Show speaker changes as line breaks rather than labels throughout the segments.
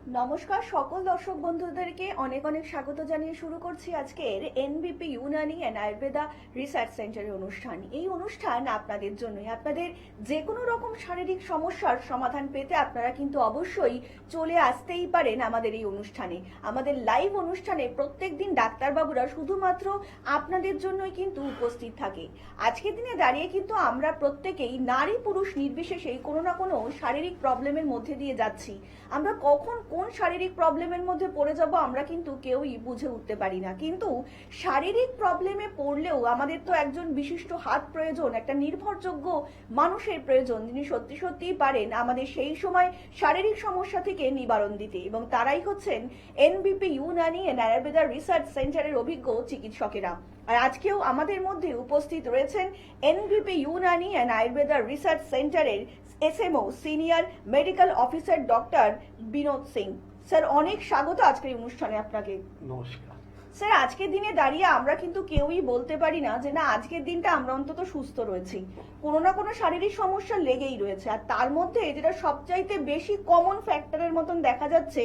নমস্কার সকল দর্শক বন্ধুদেরকে অনেক অনেক স্বাগত জানিয়ে শুরু করছি আজকের এনবিপি ইউনানি অ্যান্ড আয়ুর্বেদা রিসার্চ সেন্টারের অনুষ্ঠান। এই অনুষ্ঠান আপনাদের জন্যই। আপনাদের যে কোনো রকম শারীরিক সমস্যার সমাধান পেতে আপনারা কিন্তু অবশ্যই চলে আসতেই পারেন আমাদের এই অনুষ্ঠানে। আমাদের লাইভ অনুষ্ঠানে প্রত্যেকদিন ডাক্তারবাবুরা শুধুমাত্র আপনাদের জন্যই কিন্তু উপস্থিত থাকে। আজকের দিনে দাঁড়িয়ে কিন্তু আমরা প্রত্যেকেই নারী পুরুষ নির্বিশেষে কোনো না কোনো শারীরিক প্রবলেমের মধ্যে দিয়ে যাচ্ছি। আমরা কখন কোন শারীরিক প্রবলেমের মধ্যে পড়ে যাব আমরা কিন্তু কেউই বুঝে উঠতে পারি না। কিন্তু শারীরিক প্রবলেমে পড়লেও আমাদের তো একজন বিশিষ্ট হাত প্রয়োজন, একটা নির্ভরযোগ্য মানুষের প্রয়োজন যিনি সত্যি সত্যিই পারেন আমাদের সেই সময় শারীরিক সমস্যা থেকে নিবারণ দিতে, এবং তারাই হচ্ছেন NBP Unani and Ayurveda research সেন্টারের অভিজ্ঞ চিকিৎসকেরা। আর আজকেও আমাদের মধ্যে উপস্থিত রয়েছেন NBP Unani and Ayurveda research সেন্টারের SMO senior medical officer doctor Binod Singh. Sir অনেক স্বাগত আজকের অনুষ্ঠানে আপনাকে।
নমস্কার
স্যার, আজকের দিনে দাঁড়িয়ে আমরা কিন্তু কেউই বলতে পারি না যে না আজকের দিনটা আমরা অন্তত সুস্থ রয়েছি। কোনো না কোনো শারীরিক সমস্যা লেগেই রয়েছে, আর তার মধ্যে যেটা সবচাইতে বেশি কমন ফ্যাক্টরের মতন দেখা যাচ্ছে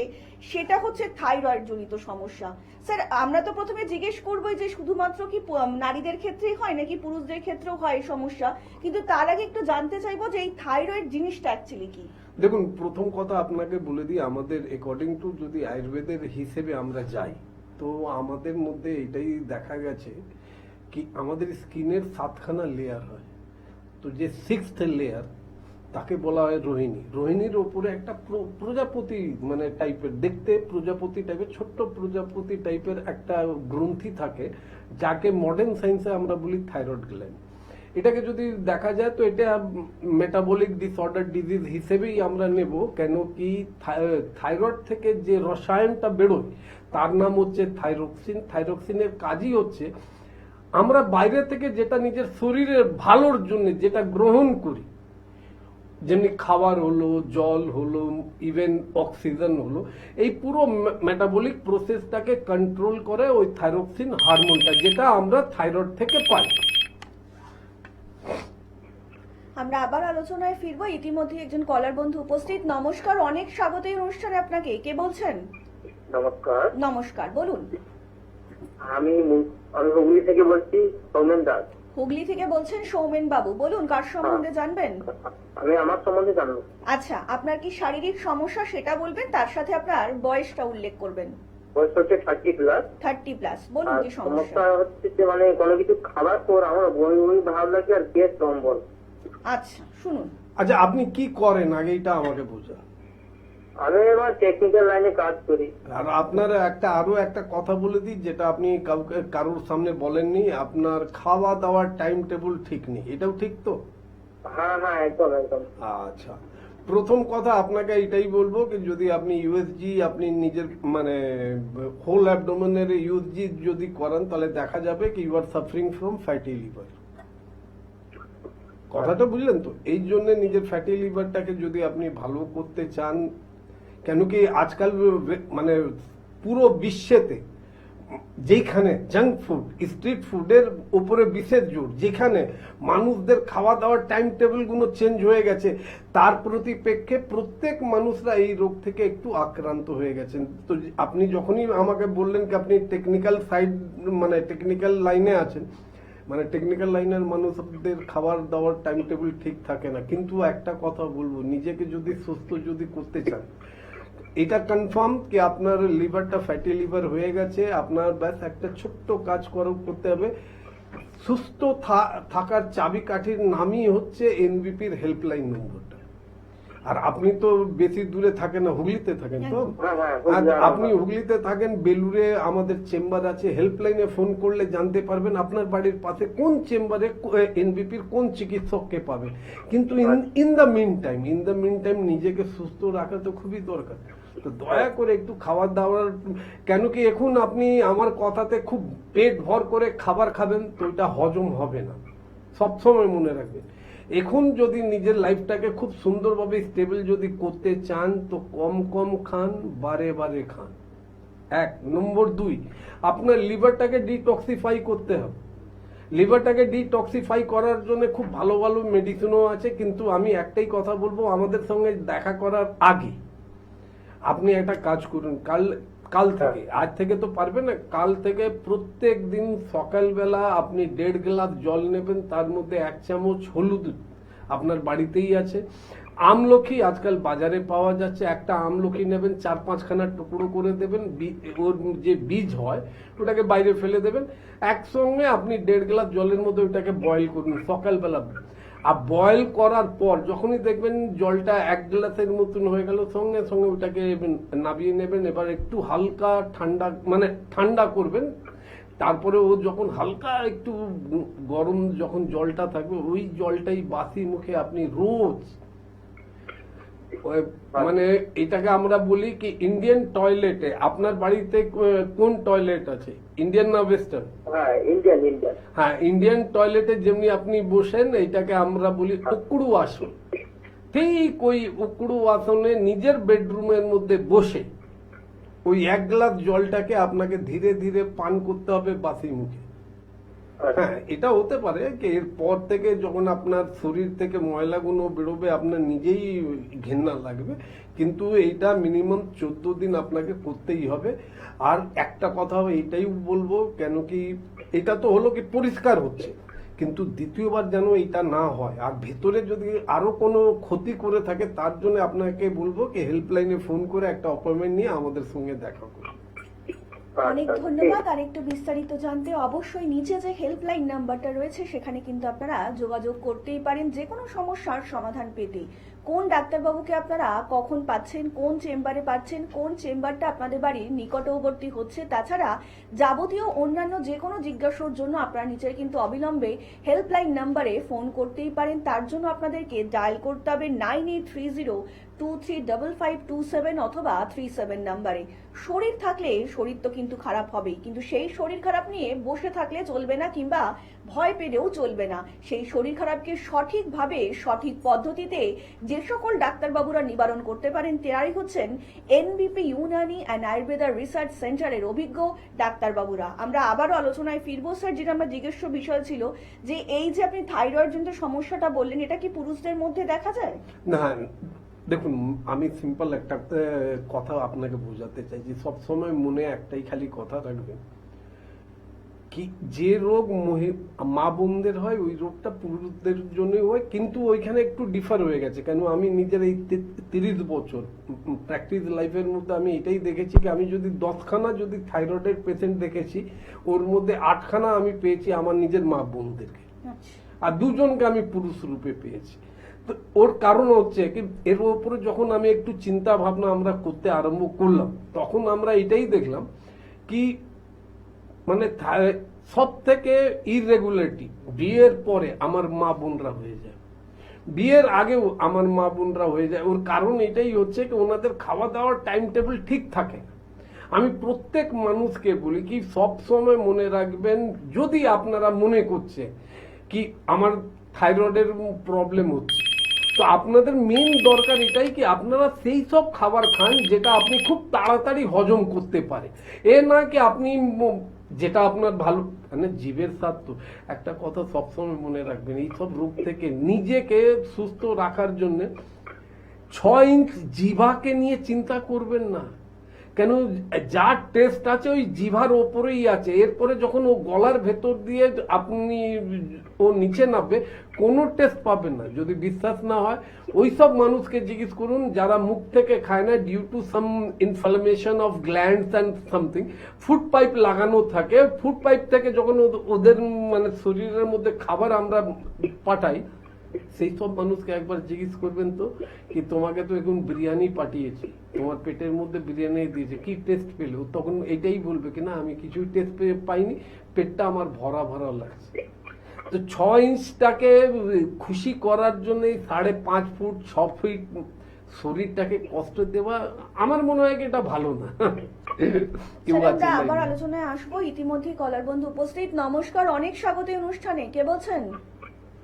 সেটা হচ্ছে থাইরয়েড জনিত সমস্যা। স্যার, আমরা তো প্রথমে জিজ্ঞেস করবোই যে শুধুমাত্র কি নারীদের ক্ষেত্রেই হয় নাকি পুরুষদের ক্ষেত্রেও হয় এই সমস্যা, কিন্তু তার আগে একটু জানতে চাইবো যে এই থাইরয়েড জিনিসটা অ্যাকচুয়ালি কি।
দেখুন, প্রথম কথা আপনাকে বলে দিই, আমাদের অ্যাকর্ডিং টু যদি আয়ুর্বেদের হিসেবে আমরা যাই তো আমাদের মধ্যে এটাই দেখা গেছে কি আমাদের স্কিনের 7খানা লেয়ার হয়। তো যে 6th লেয়ার তাকে বলা হয় রোহিণী। রোহিণীর ওপরে একটা প্রজাপতি মানে টাইপের, দেখতে প্রজাপতি টাইপের, ছোট্ট প্রজাপতি টাইপের একটা গ্রন্থি থাকে যাকে মডার্ন সায়েন্সে আমরা বলি থাইরয়েড গ্ল্যান্ড। এটাকে যদি দেখা যায় তো এটা মেটাবলিক ডিসঅর্ডার ডিজিজ হিসেবেই আমরা নেব। কেন কি থাইরয়েড থেকে যে রসায়নটা বেরোয় তার নাম হচ্ছে থাইরক্সিন। থাইরক্সিনের কাজই হচ্ছে আমরা বাইরে থেকে যেটা নিজের শরীরের ভালোর জন্য যেটা গ্রহণ করি, যেমনি খাবার হলো, জল হলো, ইভেন অক্সিজেন হলো, এই পুরো মেটাবলিক প্রসেসটাকে কন্ট্রোল করে ওই থাইরক্সিন হরমোনটা, যেটা আমরা থাইরয়েড থেকে পাই।
আমরা আবার আলোচনায় ফিরবো। ইতিমধ্যে একজন কলার বন্ধু উপস্থিত। নমস্কার, অনেক স্বাগত এই অনুষ্ঠানে আপনাকে। কে বলছেন?
নমস্কার।
নমস্কার, বলুন।
আমি হুগলি থেকে বলছি, সৌমেন দাস।
হুগলি থেকে বলছেন সৌমেন বাবু, বলুন কার সম্বন্ধে জানবেন?
আমি আমার সম্বন্ধে জানবো।
আচ্ছা, আপনার কি শারীরিক সমস্যা সেটা বলবেন, তার সাথে আপনার বয়সটা উল্লেখ করবেন।
বয়স হচ্ছে 30+।
30+, বলুন কি সমস্যা।
সমস্যা হচ্ছে যে মানে কোনো কিছু খাবার পর আমার বমি বমি ভাব লাগে আর গ্যাস অম্বল।
আচ্ছা, শুনুন।
আচ্ছা, আপনি কি করেন আগে এটা আমাকে বোঝান।
আমি এবার টেকনিক্যাল লাইনে কাজ করি।
আর আপনার আরো একটা কথা বলে দিই, যেটা আপনি কারোর সামনে বলেননি, আপনার খাওয়া দাওয়ার টাইম টেবিল ঠিক নেই, এটাও ঠিক তো?
হ্যাঁ হ্যাঁ, একদম একদম।
আচ্ছা, প্রথম কথা আপনাকে এটাই বলবো কি যদি আপনি ইউএসজি আপনি নিজের মানে হোল অ্যাবডোমেনের ইউএসজি যদি করেন তাহলে দেখা যাবে কি you are suffering from fatty liver. কথাটা বুঝলেন তো? এই জন্য নিজের ফ্যাটি লিভারটাকে যদি আপনি ভালো করতে চান, কেন কি আজকাল মানে পুরো বিশ্বেতে যেখানে জাঙ্ক ফুড, স্ট্রিট ফুডের উপরে বিশেষ জোর, যেখানে মানুষদের খাওয়া দাওয়ার টাইম টেবিল গুলো চেঞ্জ হয়ে গেছে, তার প্রতিপেক্ষে প্রত্যেক মানুষরা এই রোগ থেকে একটু আক্রান্ত হয়ে গেছেন। তো আপনি যখনই আমাকে বললেন কি আপনি টেকনিক্যাল সাইড মানে টেকনিক্যাল লাইনে আছেন, মানে টেকনিক্যাল লাইনের মানুষদের খাবার দাওয়ার টাইম টেবিল ঠিক থাকে না। কিন্তু একটা কথা বলবো, নিজেকে যদি সুস্থ যদি করতে চান, এটা কনফার্ম কি আপনার লিভারটা ফ্যাটি লিভার হয়ে গেছে, আপনার ব্যাস একটা ছোট্ট কাজ করতে হবে। সুস্থ থাকার চাবিকাঠির নামই হচ্ছে এনবিপির হেল্পলাইন নম্বরটা। আর আপনি তো বেশি দূরে থাকেন না, হুগলিতে থাকেন তো? আপনি হুগলিতে থাকেন, বেলুরে আমাদের চেম্বার আছে, হেল্পলাইনে ফোন করলে জানতে পারবেন আপনার বাড়ির পাশে কোন চেম্বারে এনবিপির কোন চিকিৎসককে পাবে। কিন্তু ইন দ্য মিন টাইম নিজেকে সুস্থ রাখা তো খুবই দরকার। তো দয়া করে একটু খাবার দাবার, কেন কি এখন আপনি আমার কথাতে খুব পেট ভর করে খাবার খাবেন তো এটা হজম হবে না, সবসময় মনে রাখবেন। এখন যদি নিজের লাইফটাকে খুব সুন্দরভাবে স্টেবল যদি করতে চান তো কম কম খান, বারে বারে খান। 1 নম্বর 2, আপনার লিভারটাকে ডিটক্সিফাই করতে হবে। লিভারটাকে ডিটক্সিফাই করার জন্য খুব ভালো ভালো মেডিসিনও আছে, কিন্তু আমি একটাই কথা বলবো, আমাদের সঙ্গে দেখা করার আগে আপনি একটা কাজ করুন, কাল থেকে, আজ থেকে তো পারবেন না, কাল থেকে প্রত্যেক দিন সকালবেলা আপনি 1.5 গ্লাস জল নেবেন, তার মধ্যে 1 চামচ হলুদ আপনার বাড়িতেই আছে, আমলকি আজকাল বাজারে পাওয়া যাচ্ছে, একটা আমলকি নেবেন, 4-5 খানা টুকরো করে দেবেন, ওর যে বীজ হয় ওটাকে বাইরে ফেলে দেবেন, একসঙ্গে আপনি 1.5 গ্লাস জলের মধ্যে ওটাকে বয়েল করুন সকালবেলা। আর বয়েল করার পর যখনই দেখবেন জলটা 1 গ্লাসের মতন হয়ে গেল, সঙ্গে সঙ্গে ওটাকে নামিয়ে নেবেন। এবার একটু হালকা ঠান্ডা, মানে ঠান্ডা করবেন, তারপরে ও যখন হালকা একটু গরম যখন জলটা থাকবে, ওই জলটাই বাসি মুখে আপনি রোজ, মানে এটাকে আমরা বলি কি ইন্ডিয়ান টয়লেটে, আপনার বাড়িতে কোন টয়লেট আছে, ইন্ডিয়ান না ওয়েস্টার্ন?
হ্যাঁ, ইন্ডিয়ান।
হ্যাঁ, ইন্ডিয়ান টয়লেটে যেমনি আপনি বসেন, এটাকে আমরা বলি উকড়ু আসন। ঠিক ওই উকড়ু আসনে নিজের বেডরুমের মধ্যে বসে ওই 1 গ্লাস জলটাকে আপনাকে ধীরে ধীরে পান করতে হবে বাসি মুখে। হ্যাঁ, এটা হতে পারে কি এরপর থেকে যখন আপনার শরীর থেকে ময়লাগুলো বেরোবে আপনার নিজেই ঘেন্না লাগবে, কিন্তু এইটা মিনিমাম 14 দিন আপনাকে করতেই হবে। আর একটা কথা এইটাই বলবো, কেন কি এটা তো হলো কি পরিষ্কার হচ্ছে, কিন্তু দ্বিতীয়বার যেন এটা না হয়, আর ভেতরে যদি আরো কোনো ক্ষতি করে থাকে তার জন্য আপনাকে বলবো কি হেল্পলাইনে ফোন করে একটা অ্যাপয়েন্টমেন্ট নিয়ে আমাদের সঙ্গে দেখা করুন।
অনেক ধন্যবাদ। আর একটু বিস্তারিত জানতে অবশ্যই নিচে যে হেল্পলাইন নাম্বারটা রয়েছে সেখানে কিন্তু আপনারা যোগাযোগ করতেই পারেন যে কোনো সমস্যার সমাধান পেতে। কোন ডাক্তারবাবুকে আপনারা কখন পাচ্ছেন, কোন চেম্বারে পাচ্ছেন, কোন চেম্বারটা আপনাদের বাড়ির নিকটবর্তী হচ্ছে, তাছাড়া যাবতীয় অন্যান্য যে কোনো জিজ্ঞাসার জন্য আপনারা নিচের কিন্তু অবিলম্বে হেল্পলাইন নাম্বারে ফোন করতেই পারেন। তার জন্য আপনাদেরকে ডায়াল করতে হবে 9830235527 অথবা 37 নাম্বারে। শরীর থাকলে শরীর তো কিন্তু খারাপ হবেই, কিন্তু সেই শরীর খারাপ নিয়ে বসে থাকলে চলবে না, কিংবা ভয় পেলেও চলবে না। সেই শরীর খারাপকে সঠিকভাবে সঠিক পদ্ধতিতে যে সকল ডাক্তারবাবুরা নিবারণ করতে পারেন তারাই হচ্ছেন NBP Unani and Ayurveda research সেন্টারের অভিজ্ঞ ডাক্তারবাবুরা। আমরা আবারও আলোচনায় ফিরবো স্যার, যেটা আমার জিজ্ঞাস্য বিষয় ছিল যে এই যে আপনি থাইরয়েড জনিত সমস্যাটা বললেন, এটা কি পুরুষদের মধ্যে দেখা যায়?
না, দেখুন আমি সিম্পল একটা কথা আপনাকে বোঝাতে চাই যে সবসময় মনে একটাই খালি কথা রাখবেন কি যে রোগ মা বোনদের হয় ওই রোগটা পুরুষদের জন্য হয়, কিন্তু ওইখানে একটু ডিফার হয়ে গেছে। কেন আমি নিজের এই 30 বছর প্র্যাকটিস লাইফের মধ্যে আমি এটাই দেখেছি কি আমি যদি 10খানা যদি থাইরয়েডের পেশেন্ট দেখেছি, ওর মধ্যে 8খানা আমি পেয়েছি আমার নিজের মা বোনদেরকে, আর 2জনকে আমি পুরুষ রূপে পেয়েছি। তো ওর কারণ হচ্ছে কি এর উপরে যখন আমি একটু চিন্তা ভাবনা আমরা করতে আরম্ভ করলাম, তখন আমরা এটাই দেখলাম কি মানে সব থেকে ইররেগুলারিটি বিয়ের পরে আমার মা বোনরা হয়ে যায়, বিয়ের আগেও আমার মা বোনরা হয়ে যায়। ওর কারণ এটাই হচ্ছে কি ওনাদের খাওয়া দাওয়ার টাইম টেবিল ঠিক থাকে না। আমি প্রত্যেক মানুষকে বলি কি সব সময় মনে রাখবেন, যদি আপনারা মনে করছে কি আমার থাইরয়েডের প্রবলেম হচ্ছে, তো আপনাদের মেন দরকার এটাই কি আপনারা সেই সব খাবার খান যেটা আপনি খুব তাড়াতাড়ি হজম করতে পারে। এ না কি আপনি যেটা আপনার ভালো, মানে জীবের স্বাদ। তো একটা কথা সবসময় মনে রাখবেন, এই সব রোগ থেকে নিজেকে সুস্থ রাখার জন্য 6 ইঞ্চ জিভাকে নিয়ে চিন্তা করবেন না, কেন যা টেস্ট আছে ওই জিভার ওপরেই আছে। এরপরে যখন ও গলার ভেতর দিয়ে আপনি ও নিচে নামবে কোনো টেস্ট পাবেন না। যদি বিশ্বাস না হয় ওই সব মানুষকে জিজ্ঞেস করুন যারা মুখ থেকে খায় না, due to some inflammation of glands and something, food pipe লাগানো থাকে। ফুড পাইপ থেকে যখন ওদের মানে শরীরের মধ্যে খাবার আমরা পাঠাই, সেই সব মানুষকে একবার জিজ্ঞেস করবেন তো কি তোমাকে তো এখন বিরিয়ানি পাঠিয়েছি, তোমার পেটের মধ্যে বিরিয়ানি দিয়েছে, কি টেস্ট পেলে? তখন এটাই বলবে কি না আমি কিছুই টেস্ট পাইনি, পেটটা আমার ভরা ভরা লাগছে। তো 6 ইঞ্চটাকে খুশি করার জন্য 5.5 ফুট 6 ফিট শরীরটাকে কষ্ট দেওয়া আমার মনে হয় এটা ভালো না।
আমরা আবার আলোচনায় আসবো। ইতিমধ্যে কলার বন্ধু উপস্থিত। নমস্কার, অনেক স্বাগত এই অনুষ্ঠানে। কে বলছেন?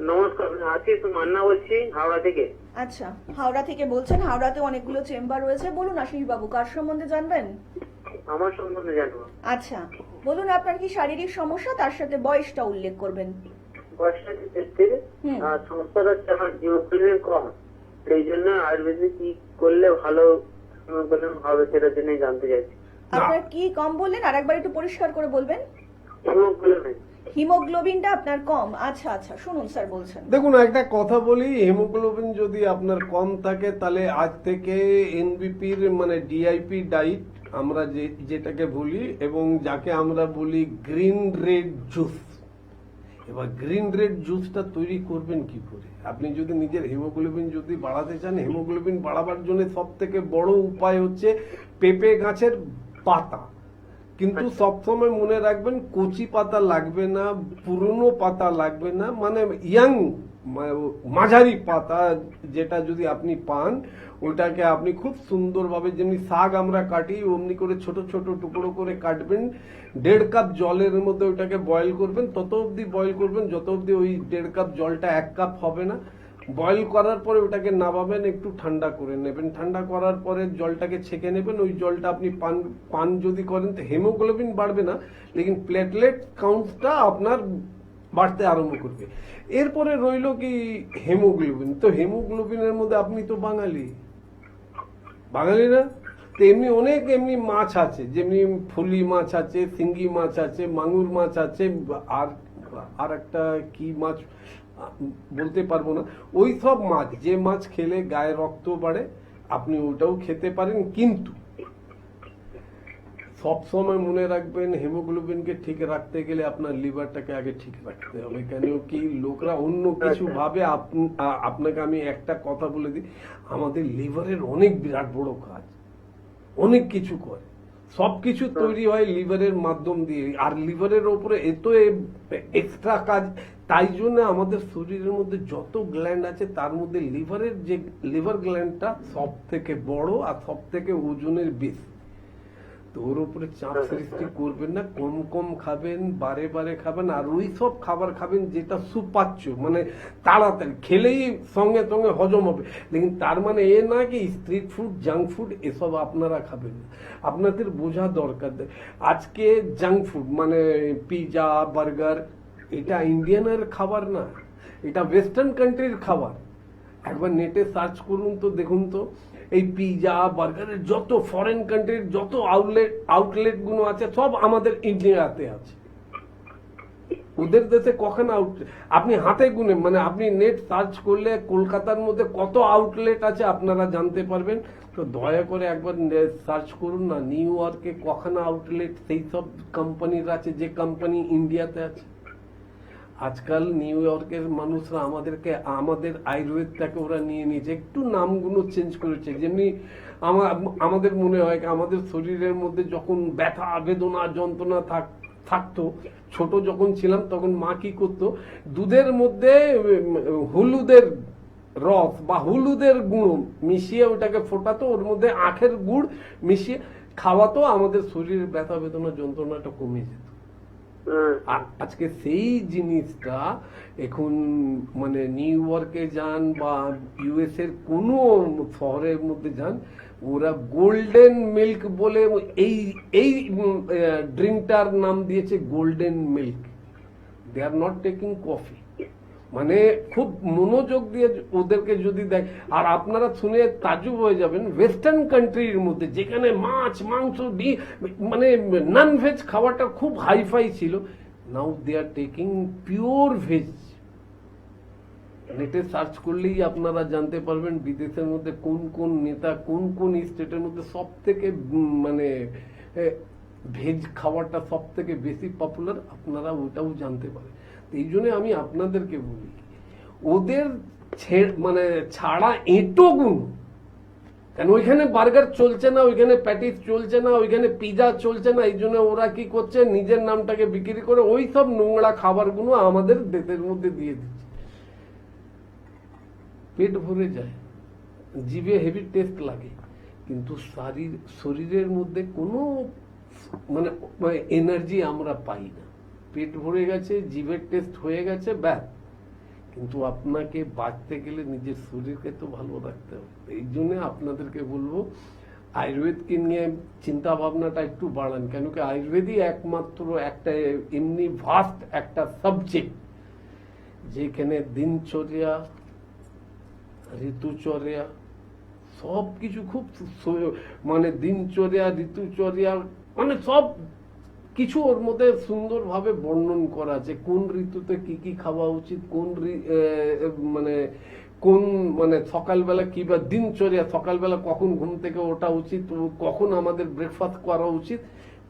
নমস্কার, আশিস মান্না বলছি, হাওড়া থেকে।
আচ্ছা, হাওড়া থেকে বলছেন। হাওড়াতে অনেকগুলো চেম্বার রয়েছে, বলুন আশিস বাবু কার সম্বন্ধে জানবেন?
আমার সম্বন্ধে জানবো।
আচ্ছা বলুন, আপনার কি শারীরিক সমস্যা, তার সাথে বয়সটা উল্লেখ করবেন।
বয়সটা 33, আর সমস্যাটা হচ্ছে আমার হিমোগ্লোবিন কম, সেই জন্য আয়ুর্বেদিক কি করলে ভালো হিমোগ্লোবিন হবে সেটার জন্যই জানতে চাইছি।
আপনার কি কম বললেন, আর একবার একটু পরিষ্কার করে বলবেন।
হিমোগ্লোবিন।
হিমোগ্লোবিনটা আপনার কম, আচ্ছা আচ্ছা, শুনুন স্যার বলছেন।
দেখুন, একটা কথা বলি, হিমোগ্লোবিন যদি আপনার কম থাকে তাহলে আজ থেকে এনবিপির মানে ডিআইপি ডাইট আমরা যেটাকে বলি, এবং যাকে আমরা বলি গ্রিন রেড জুস। এবার গ্রিন রেড জুসটা তৈরি করবেন কি করে? আপনি যদি নিজের হিমোগ্লোবিন যদি বাড়াতে চান, হিমোগ্লোবিন বাড়াবার জন্য সব থেকে বড় উপায় হচ্ছে পেঁপে গাছের পাতা। কিন্তু সবসময় মনে রাখবেন, কচি পাতা লাগবে না, পুরনো পাতা লাগবে না, মানে ইয়াং মাঝারি পাতা যেটা যদি আপনি পান, ওটাকে আপনি খুব সুন্দরভাবে, যেমনি শাক আমরা কাটি অমনি করে ছোট ছোট টুকরো করে কাটবেন। 1.5 কাপ জলের মধ্যে ওটাকে বয়েল করবেন, তত অবধি বয়েল করবেন যত অবধি ওই 1.5 কাপ জলটা 1 কাপ হবে না। বয়েল করার পরে ওটাকে নামাবেন, একটু ঠান্ডা করে নেবেন। ঠান্ডা করার পরে জলটাকে ছেঁকে নেবেন। ওই জলটা আপনি পান যদি করেন তো হিমোগ্লোবিন বাড়বে না, লেকিন প্লেটলেট কাউন্টটা আপনার বাড়তে আরম্ভ করবে। এরপরে রইল কি হিমোগ্লোবিন। তো হিমোগ্লোবিনের মধ্যে আপনি তো বাঙালি না? তো এমনি অনেক এমনি মাছ আছে, যেমনি ফুলি মাছ আছে, শিঙ্গি মাছ আছে, মাগুর মাছ আছে, আর একটা কি মাছ বলতে পারবো না। ওই সব মাছ, যে মাছ খেলে গায়ে রক্ত বাড়ে, আপনি ওটাও খেতে পারেন। কিন্তু সব সময় মনে রাখবেন, হিমোগ্লোবিনকে ঠিক রাখতে গেলে আপনার লিভারটাকে আগে ঠিক রাখতে হবে। কেন কি লোকরা অন্য কিছু ভাবে। আপনাকে আমি একটা কথা বলে দিই, আমাদের লিভারের অনেক বিরাট বড় কাজ, অনেক কিছু করে। সবকিছু তৈরি হয় লিভারের মাধ্যম দিয়ে, আর লিভারের ওপরে এত এক্সট্রা কাজ। তাই জন্য আমাদের শরীরের মধ্যে যত গ্ল্যান্ড আছে তার মধ্যে লিভার গ্ল্যান্ডটা সব থেকে বড় আর সব থেকে ওজনের বেশি। তো ওর উপরে চাপ সৃষ্টি করবেন না, কম কম খাবেন, বারে বারে খাবেন, আর ওই সব খাবার খাবেন যেটা সুপাচ্য, মানে তাড়াতাড়ি খেলেই সঙ্গে সঙ্গে হজম হবে। লেকিন তার মানে এ না কি স্ট্রিট ফুড, জাঙ্ক ফুড এসব আপনারা খাবেন না। আপনাদের বোঝা দরকার, আজকে জাঙ্ক ফুড মানে পিজা, বার্গার, এটা ইন্ডিয়ানের খাবার না, এটা ওয়েস্টার্ন কান্ট্রির খাবার। একবার নেটে সার্চ করুন তো, দেখুন তো এই পিজা বার্গারের যত ফরেন কান্ট্রির যত আউটলেট গুলো আছে সব আমাদের ইন্ডিয়াতে আছে। ওদের দেশে কখন আউটলেট আপনি হাতে গুনে, মানে আপনি নেট সার্চ করলে কলকাতার মধ্যে কত আউটলেট আছে আপনারা জানতে পারবেন। তো দয়া করে একবার সার্চ করুন না, নিউ ইয়র্কে কখন আউটলেট সেই সব কোম্পানির আছে যে কোম্পানি ইন্ডিয়াতে আছে। আজকাল নিউ ইয়র্কের মানুষরা আমাদের আয়ুর্বেদটাকে ওরা নিয়ে নিয়েছে, একটু নামগুলো চেঞ্জ করেছে। যেমনি আমাদের মনে হয় আমাদের শরীরের মধ্যে যখন ব্যথা বেদনা যন্ত্রণা থাকতো, ছোট যখন ছিলাম তখন মা কি করতো, দুধের মধ্যে হলুদের রস বা হলুদের গুঁড়ো মিশিয়ে ওটাকে ফোটাতো, ওর মধ্যে আখের গুড় মিশিয়ে খাওয়াতো, আমাদের শরীরের ব্যথা বেদনা যন্ত্রণাটা কমে যেত। আজকে সেই জিনিসটা এখন মানে নিউ ইয়র্কে যান বা ইউএস এর কোন শহরের মধ্যে যান, ওরা গোল্ডেন মিল্ক বলে এই ড্রিঙ্কটার নাম দিয়েছে golden milk. They are not taking coffee. মানে খুব মনোযোগ দিয়ে ওদেরকে যদি দেখ, আর আপনারা শুনে তাজ্জুব হয়ে যাবেন, ওয়েস্টার্ন কান্ট্রির মধ্যে যেখানে মাছ মাংস মানে নন ভেজ খাওয়াটা খুব হাইফাই ছিল, নাও দে আর টেকিং পিওর ভেজ। নেটে সার্চ করলেই আপনারা জানতে পারবেন বিদেশের মধ্যে কোন কোন নেতা কোন কোন স্টেটের মধ্যে সব থেকে মানে ভেজ খাওয়াটা সব থেকে বেশি পপুলার, আপনারা ওটাও জানতে পারেন। এই জন্য আমি আপনাদেরকে বলি, ওদের মানে ছাড়া এঁটো গুণ, কেন ওইখানে বার্গার চলছে না, ওইখানে প্যাটিস চলছে না, ওইখানে পিজা চলছে না, এই জন্য ওরা কি করছে, নিজের নামটাকে বিক্রি করে ওই সব নোংরা খাবারগুলো আমাদের দেশের মধ্যে দিয়ে দিচ্ছে। পেট ভরে যায়, জিভে হেভি টেস্ট লাগে, কিন্তু শরীরের মধ্যে কোনো মানে এনার্জি আমরা পাই না। পেট ভরে গেছে, জিভের টেস্ট হয়ে গেছে, ব্যাস। কিন্তু আপনাকে বাঁচতে গেলে নিজের শরীরকে তো ভালো রাখতে হবে। এই জন্য আপনাদেরকে বলবো আয়ুর্বেদকে নিয়ে চিন্তা ভাবনাটা একটু বাড়ান, কেন কি আয়ুর্বেদই একমাত্র একটা এমনি ভাস্ট একটা সাবজেক্ট যেখানে দিনচর্যা, ঋতুচর্যা, সব কিছু খুব মানে দিনচর্যা, ঋতুচর্যা, মানে সব কিছু ওর মধ্যে সুন্দরভাবে বর্ণন করা আছে। কোন ঋতুতে কি কি খাওয়া উচিত, মানে কোন মানে সকালবেলা কি বা দিনচর্যা, সকালবেলা কখন ঘুম থেকে ওঠা উচিত, কখন আমাদের ব্রেকফাস্ট করা উচিত,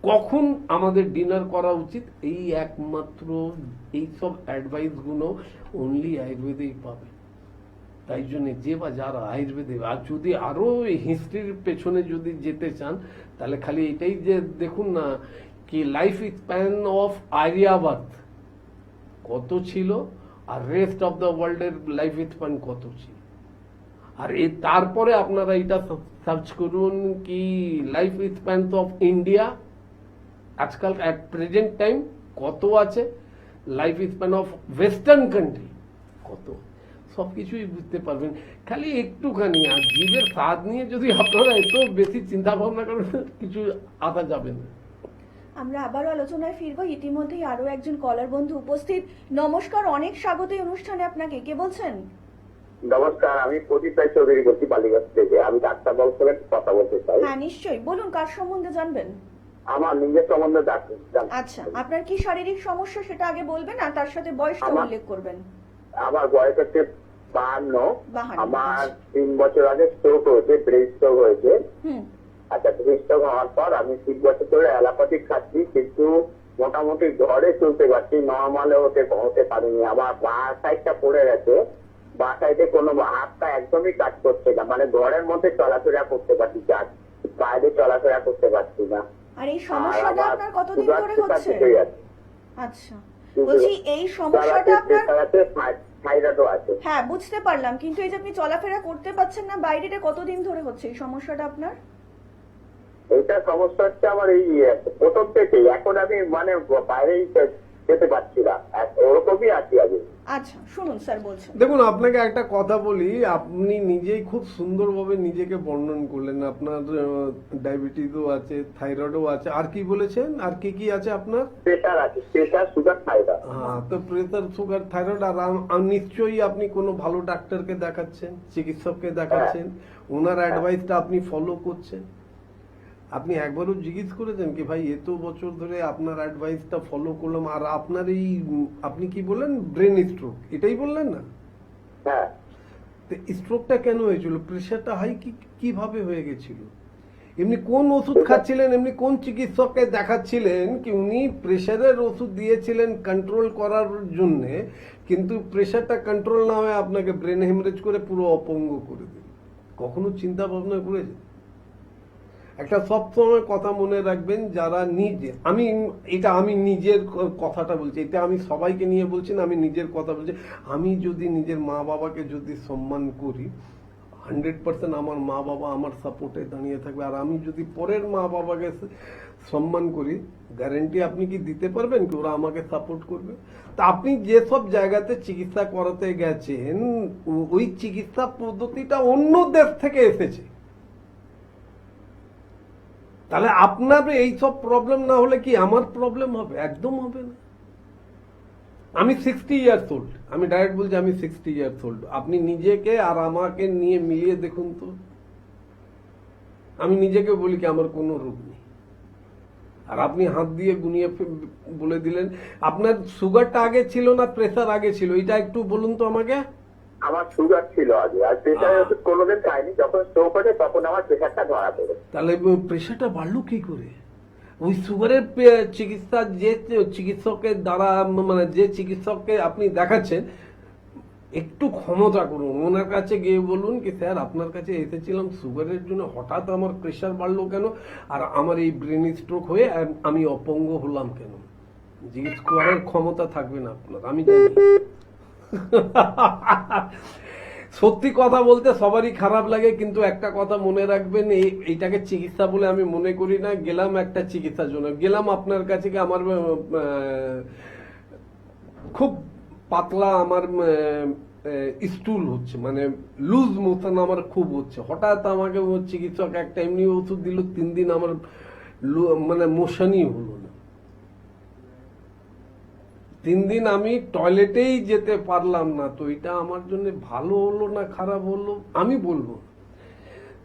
কখন আমাদের ডিনার করা উচিত, এই একমাত্র এই সব অ্যাডভাইস গুলো অনলি আয়ুর্বেদেই পাবে। তাই জন্য যে বা যারা আয়ুর্বেদে, আর যদি আরো হিস্ট্রির পেছনে যদি যেতে চান, তাহলে খালি এটাই যে দেখুন না কি লাইফ স্প্যান অফ আর্যাবর্ত কত ছিল আর রেস্ট অফ দ্য ওয়ার্ল্ড এর লাইফ স্প্যান কত ছিল। আর তারপরে আপনারা এটা সার্চ করুন কি লাইফ স্প্যান অফ ইন্ডিয়া আজকাল অ্যাট প্রেজেন্ট টাইম কত আছে, life span of western country কত, সবকিছুই বুঝতে পারবেন খালি একটুখানি। আর জীবের স্বাদ নিয়ে যদি আপনারা এত বেশি চিন্তা ভাবনা করেন, কিছু আদা যাবে না।
আমরা আবারও আলোচনায় ফিরবো। ইতিমধ্যেই আরো একজন কলার বন্ধু উপস্থিত। নমস্কার, অনেক স্বাগত এই অনুষ্ঠানে আপনাকে। কে বলছেন?
নমস্কার, আমি প্রদীপ রায় চৌধুরী বলছি বালিগঞ্জ থেকে। আমি ডাক্তার বাবুর সঙ্গে কথা বলতে চাই।
হ্যাঁ নিশ্চয়ই, বলুন কার সম্বন্ধে জানবেন?
আমার নিজের সম্বন্ধে ডাক্তার।
আচ্ছা, আপনার কি শারীরিক সমস্যা সেটা আগে বলবেন, আর তার সাথে বয়সটা উল্লেখ করবেন।
আমার বয়স হচ্ছে 52।
52,
আমার
আচ্ছা।
3 বছর আগে স্ট্রোক হয়েছে, ব্রেন স্ট্রোক হয়েছে।
হুম।
আচ্ছা, ব্রেন স্ট্রোক হওয়ার পর আমি 3 বছর ধরে অ্যালোপ্যাথিক খাচ্ছি, কিন্তু মোটামুটি ঘরে চলতে পারছি, নর্মালে হতে পারিনি। আমার বা সাইডটা পড়ে গেছে, বা সাইডে কোনো হাতটা একদমই কাজ করছে না, মানে ঘরের মধ্যে চলাফেরা করতে পারছি, বাইরে চলাফেরা করতে পারছি না।
আর এই সমস্যাটা আপনার কতদিন ধরে হচ্ছে? আচ্ছা,
কিন্তু
বলছি এই সমস্যাটা আপনার,
থাইরয়েডও আছে।
হ্যাঁ বুঝতে পারলাম, কিন্তু এই যে আপনি চলাফেরা করতে পারছেন না বাইরে, এটা কতদিন ধরে হচ্ছে এই সমস্যাটা আপনার?
এটা সমস্যা হচ্ছে আমার এই প্রথম থেকে, এখন আমি মানে বাইরেই যেতে পারছি না, ওরকমই আছি আগে।
আচ্ছা শুনুন স্যার বলছেন।
দেখুন আপনাকে একটা কথা বলি, আপনি নিজেই খুব সুন্দরভাবে নিজেকে বর্ণন করলেন। আপনার ডায়াবেটিসও আছে, থাইরয়েডও আছে, আর কি বলেছেন, আর কি কি আছে আপনার?
প্রেশার আছে, প্রেশার, সুগার, থাইরয়েড।
হ্যাঁ, তো প্রেসার, সুগার, থাইরয়েড, আর নিশ্চয়ই আপনি কোনো ভালো ডাক্তারকে দেখাচ্ছেন, চিকিৎসককে দেখাচ্ছেন, ওনার অ্যাডভাইসটা আপনি ফলো করছেন। আপনি একবারও জিজ্ঞেস করেছেন কি ভাই এত বছর ধরে আপনার অ্যাডভাইসটা ফলো করলাম, আর আপনার এই আপনি কি বললেন ব্রেন স্ট্রোক, এটাই বললেন না?
হ্যাঁ।
স্ট্রোকটা কেন হয়েছিল, প্রেশারটা হাই কিভাবে হয়ে গেছিল, এমনি কোন ওষুধ খাচ্ছিলেন, এমনি কোন চিকিৎসককে দেখাচ্ছিলেন কি উনি প্রেশারের ওষুধ দিয়েছিলেন কন্ট্রোল করার জন্য, কিন্তু প্রেশারটা কন্ট্রোল না হয়ে আপনাকে ব্রেন হেমরেজ করে পুরো অপঙ্গ করে দিল? কখনো চিন্তা ভাবনা করেছেন? একটা সবসময় কথা মনে রাখবেন, যারা নিজে, আমি নিজের কথাটা বলছি, এটা আমি সবাইকে নিয়ে বলছি না, আমি নিজের কথা বলছি। আমি যদি নিজের মা বাবাকে যদি সম্মান করি, 100% আমার মা বাবা আমার সাপোর্টে দাঁড়িয়ে থাকবে। আর আমি যদি পরের মা বাবাকে সম্মান করি, গ্যারান্টি আপনি কি দিতে পারবেন কি ওরা আমাকে সাপোর্ট করবে? তা আপনি যেসব জায়গাতে চিকিৎসা করাতে গেছেন, ওই চিকিৎসা পদ্ধতিটা অন্য দেশ থেকে এসেছে, তাহলে আপনার এই সব প্রবলেম না হলে কি আমার প্রবলেম হবে? একদম হবে না। আমি 60 ইয়ার্স ওল্ড, আমি ডাইরেক্ট বলছি আমি 60 ইয়ার্স ওল্ড। আপনি নিজেকে আর আমাকে নিয়ে মিলিয়ে দেখুন তো। আমি নিজেকে বলি কি আমার কোনো রোগ নেই, আর আপনি হাত দিয়ে গুনিয়ে বলে দিলেন। আপনার সুগারটা আগে ছিল না প্রেসার আগে ছিল, এটা একটু বলুন তো আমাকে।
আমার সুগার ছিল আগে, আর প্রেশারের ওষুধ কোনোদিন খাইনি। যখন স্ট্রোক হয়েছে তখন আমার প্রেশারটা ধরা পড়ে।
তাহলে প্রেশারটা বাড়লো কি করে? ওই সুগারের চিকিৎসা যে চিকিৎসকের দ্বারা, মানে যে চিকিৎসককে আপনি দেখাচ্ছেন, একটু ক্ষমতা করুন, ওনার কাছে গিয়ে বলুন কি স্যার আপনার কাছে এসেছিলাম সুগারের জন্য, হঠাৎ আমার প্রেশার বাড়লো কেন, আর আমার এই ব্রেন স্ট্রোক হয়ে আমি অপঙ্গ হলাম কেন? জিজ্ঞেস করার ক্ষমতা থাকবে না আপনার, আমি জানি। সত্যি কথা বলতে সবারই খারাপ লাগে, কিন্তু একটা কথা মনে রাখবেন, এইটাকে চিকিৎসা বলে আমি মনে করি না। গেলাম একটা চিকিৎসার জন্য, গেলাম আপনার কাছে, কি আমার খুব পাতলা, আমার স্টুল হচ্ছে, মানে লুজ মোশন আমার খুব হচ্ছে, হঠাৎ আমাকে চিকিৎসক একটা এমনি ওষুধ দিল, 3 দিন আমার মানে মোশনই হলো না। 3 দিন আমি টয়লেটেই যেতে পারলাম না। তো এটা আমার জন্য ভালো হলো না খারাপ হলো আমি বলবো।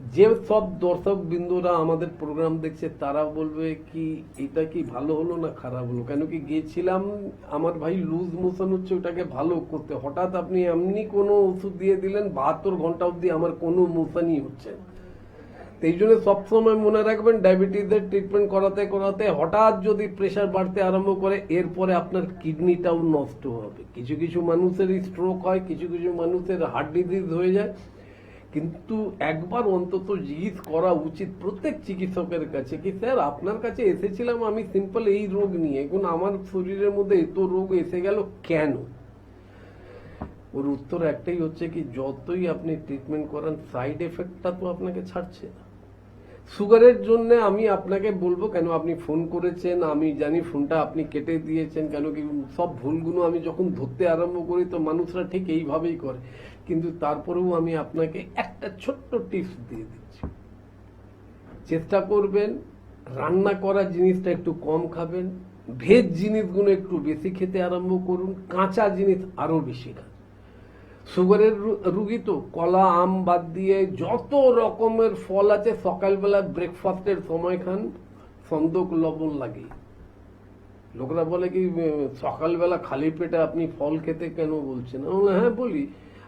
যে সব দর্শক বিন্দুরা আমাদের প্রোগ্রাম দেখছে তারা বলবে কি এটা কি ভালো হলো না খারাপ হলো, কেন কি গিয়েছিলাম আমার ভাই লুজ মোশন হচ্ছে, ওটাকে ভালো করতে হঠাৎ আপনি এমনি কোনো ওষুধ দিয়ে দিলেন 72 ঘন্টা অবধি আমার কোনো মোশনই হচ্ছে না। তো এই জন্য সবসময় মনে রাখবেন ডায়াবেটিসের ট্রিটমেন্ট করাতে করাতে হঠাৎ যদি প্রেশার বাড়তে আরম্ভ করে এরপরে আপনার কিডনিটাও নষ্ট হবে। কিছু কিছু মানুষের স্ট্রোক হয়, কিছু কিছু মানুষের হার্ট ডিজিজ হয়ে যায়, কিন্তু একবার অন্তত জিজ্ঞেস করা উচিত প্রত্যেক চিকিৎসকের কাছে কি স্যার আপনার কাছে এসেছিলাম আমি সিম্পল এই রোগ নিয়ে, এখন আমার শরীরের মধ্যে এত রোগ এসে গেল কেন? ওর উত্তর একটাই হচ্ছে কি যতই আপনি ট্রিটমেন্ট করান সাইড এফেক্টটা তো আপনাকে ছাড়ছে না। সুগারের জন্য আমি আপনাকে বলবো, কেন আপনি ফোন করেছেন আমি জানি, ফোনটা আপনি কেটে দিয়েছেন, কেন কি সব ভুলগুলো আমি যখন ধরতে আরম্ভ করি তো মানুষরা ঠিক এইভাবেই করে, কিন্তু তারপরেও আমি আপনাকে একটা ছোট্ট টিপস দিয়ে দিচ্ছি। চেষ্টা করবেন রান্না করা জিনিসটা একটু কম খাবেন, ভেজ জিনিসগুলো একটু বেশি খেতে আরম্ভ করুন, কাঁচা জিনিস আরো বেশি খান। সুগারের রুগী তো কলা আম বাদ দিয়ে যত রকমের ফল আছে সকালবেলা ব্রেকফাস্টের সময় খান, সন্দক লবণ লাগে। লোকরা বলে কি সকালবেলা খালি পেটে আপনি ফল খেতে কেন বলছেন? হ্যাঁ বলি,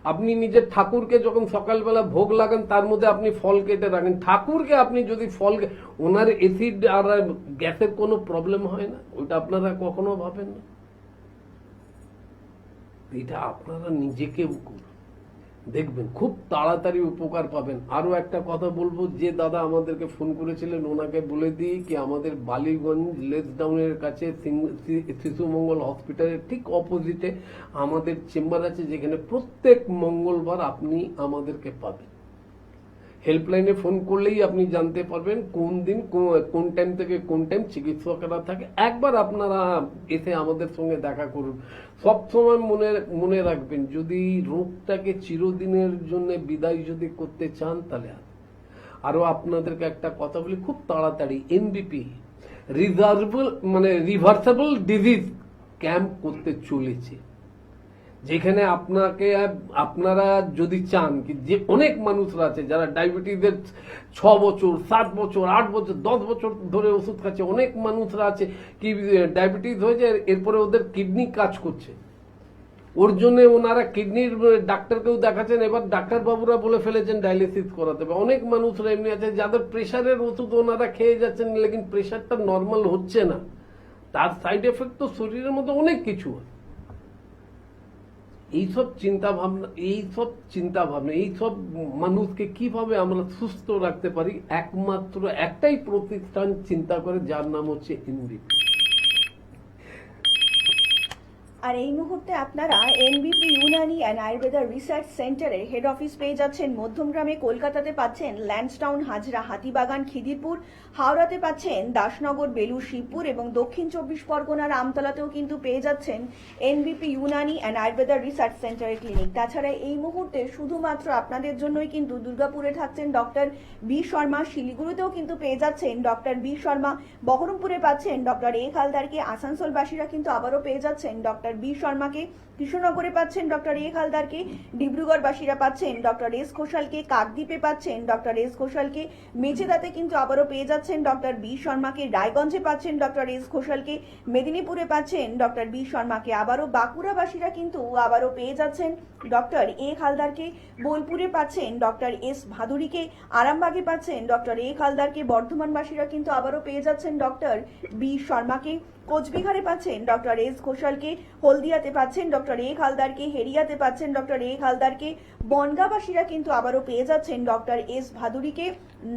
আপনি নিজের ঠাকুরকে যখন সকালবেলা ভোগ লাগান তার মধ্যে আপনি ফল কেটে রাখেন, ঠাকুরকে আপনি যদি ফল, ওনার অ্যাসিড আর গ্যাসের কোনো প্রবলেম হয় না, ওইটা আপনারা কখনো ভাবেন না। এটা আপনারা নিজেকেও করুন, দেখবেন খুব তাড়াতাড়ি উপকার পাবেন। আরো একটা কথা বলবো, যে দাদা আমাদেরকে ফোন করেছিলেন ওনাকে বলে দিই কি আমাদের বালিগঞ্জ লেসডাউনের কাছে শিশু মঙ্গল হসপিটালের ঠিক অপোজিটে আমাদের চেম্বার আছে, যেখানে প্রত্যেক মঙ্গলবার আপনি আমাদেরকে পাবেন। হেল্পলাইনে ফোন করলেই আপনি জানতে পারবেন কোন দিন কোন টাইম থেকে কোন টাইম চিকিৎসকরা থাকে। একবার আপনারা এসে আমাদের সঙ্গে দেখা করুন। সবসময় মনে রাখবেন, যদি রোগটাকে চিরদিনের জন্য বিদায় যদি করতে চান তাহলে আরো আপনাদেরকে একটা কথা বলি, খুব তাড়াতাড়ি এনবিপি রিভার্সেবল ডিজিজ ক্যাম্প করতে চলেছে, যেখানে আপনারা যদি চান কি, যে অনেক মানুষরা আছে যারা ডায়াবেটিসের 6 বছর 7 বছর 8 বছর 10 বছর ধরে ওষুধ খাচ্ছে, অনেক মানুষরা আছে কি ডায়াবেটিস হয়ে যায় এরপরে ওদের কিডনি কাজ করছে, ওর জন্য ওনারা কিডনির ডাক্তারকেও দেখাচ্ছেন, এবার ডাক্তার বাবুরা বলে ফেলেছেন ডায়ালিসিস করাতে হবে। অনেক মানুষরা এমনি আছে যাদের প্রেশারের ওষুধ ওনারা খেয়ে যাচ্ছেন, লেকিন প্রেশারটা নর্মাল হচ্ছে না, তার সাইড এফেক্ট তো শরীরের মধ্যে অনেক কিছু। এইসব চিন্তা ভাবনা এইসব মানুষকে কিভাবে আমরা সুস্থ রাখতে পারি, একমাত্র একটাই প্রতিষ্ঠান চিন্তা করে, যার নাম হচ্ছে এনবিপি।
আর এই মুহূর্তে আপনারা এনবিপি ইউনানি অ্যান্ড আয়ুর্বেদা রিসার্চ সেন্টারের হেড অফিস পেয়ে যাচ্ছেন মধ্যমগ্রামে, কলকাতাতে পাচ্ছেন ল্যান্সডাউন, হাজরা, হাতিবাগান, খিদিরপুর, হাওড়াতে পাচ্ছেন দাসনগর, বেলুর, শিবপুর এবং দক্ষিণ 24 পরগনার আমতলাতেও কিন্তু পেয়ে যাচ্ছেন এনবিপি ইউনানি অ্যান্ড আয়ুর্বেদা রিসার্চ সেন্টারের ক্লিনিক। তাছাড়া এই মুহূর্তে শুধুমাত্র আপনাদের জন্যই কিন্তু দুর্গাপুরে থাকছেন ডক্টর বি শর্মা, শিলিগুড়িতেও কিন্তু পেয়ে যাচ্ছেন ডক্টর বি শর্মা, বহরমপুরে পাচ্ছেন ডক্টর এ হালদারকে, আসানসোলবাসীরা কিন্তু আবারও পেয়ে যাচ্ছেন ডক্টর বি শর্মাকে, কৃষ্ণনগরে পাচ্ছেন ডক্টর এ হালদারকে, ডিব্রুগড়বাসীরা পাচ্ছেন ডক্টর এস ঘোষালকে, কাকদ্বীপে পাচ্ছেন ডক্টর এস ঘোষালকে, মেচেদাতে কিন্তু আবারও পেয়ে যাচ্ছেন ডক্টর বি শর্মাকে, রায়গঞ্জে পাচ্ছেন ডক্টর এস ঘোষালকে, মেদিনীপুরে পাচ্ছেন ডক্টর বি শর্মাকে, আবারও বাঁকুড়াবাসীরা কিন্তু আবারও পেয়ে যাচ্ছেন ডক্টর এ হালদারকে, বোলপুরে পাচ্ছেন ডক্টর এস ভাদুরীকে, আরামবাগে পাচ্ছেন ডক্টর এ হালদারকে, বর্ধমানবাসীরা কিন্তু আবারও পেয়ে যাচ্ছেন ডক্টর বি শর্মাকে, কোচবিহারে পাচ্ছেন ডক্টর এস ঘোষালকে, হলদিয়াতে পাচ্ছেন ডক্টর এ হালদারকে, হেরিয়াতে পাচ্ছেন ডক্টর এ হালদারকে, বনগাঁবাসীরা কিন্তু আবারও পেয়ে যাচ্ছেন ডক্টর এস ভাদুরীকে,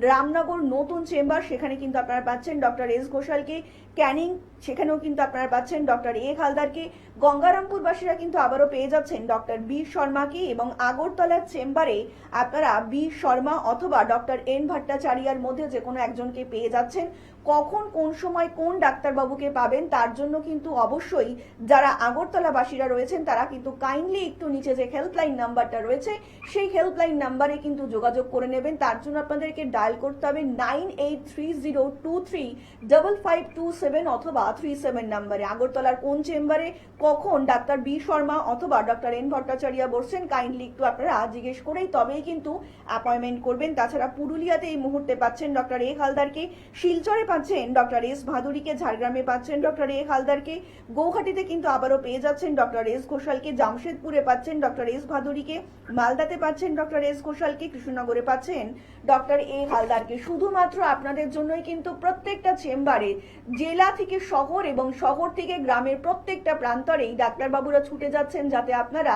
রামনগর নতুন চেম্বার সেখানে কিন্তু আপনারা পাচ্ছেন ডক্টর এস ঘোষালকে, ক্যানিং সেখানেও কিন্তু আপনারা পাচ্ছেন ডক্টর এ হালদারকে, গঙ্গারামপুরবাসীরা কিন্তু আবারও পেয়ে যাচ্ছেন ডক্টর বি শর্মাকে, এবং আগরতলার চেম্বারে আপনারা বি শর্মা অথবা ডক্টর এন ভট্টাচার্যার মধ্যে যে কোনো একজনকে পেয়ে যাচ্ছেন। কখন কোন সময় কোন ডাক্তারবাবুকে পাবেন তার জন্য কিন্তু অবশ্যই যারা আগরতলাবাসীরা রয়েছেন তারা কিন্তু কাইন্ডলি একটু নিচে যে হেল্পলাইন নাম্বারটা রয়েছে সেই হেল্পলাইন নাম্বারে কিন্তু যোগাযোগ করে নেবেন। তার জন্য আপনাদেরকে ডায়াল করতে হবে 9830235527 অথবা 37 নাম্বারে। আগরতলার কোন চেম্বারে কখন ডাক্তার বি শর্মা অথবা ডক্টর এন ভট্টাচার্য বসছেন কাইন্ডলি একটু আপনারা জিজ্ঞেস করেই তবেই কিন্তু অ্যাপয়েন্টমেন্ট করবেন। তাছাড়া পুরুলিয়াতে এই মুহূর্তে পাচ্ছেন ডক্টর এ হালদারকে, শিলচরে পাচ্ছেন ডক্টর এস ভাদুরীকে, ঝাড়গ্রামে পাচ্ছেন ডক্টর এ হালদারকে, গৌহাটিতে কিন্তু আবারও পেয়ে যাচ্ছেন ডক্টর এস ঘোষালকে, জামশেদপুরে পাচ্ছেন ডক্টর এস ভাদুরীকে, মালদাতে পাচ্ছেন ডক্টর এস ঘোষালকে, কৃষ্ণনগরে পাচ্ছেন ডক্টর এ হালদারকে। শুধুমাত্র আপনাদের জন্যই কিন্তু প্রত্যেকটা চেম্বারে জেলা থেকে শহর এবং শহর থেকে গ্রামের প্রত্যেকটা প্রান্তরেই ডাক্তারবাবুরা ছুটে যাচ্ছেন যাতে আপনারা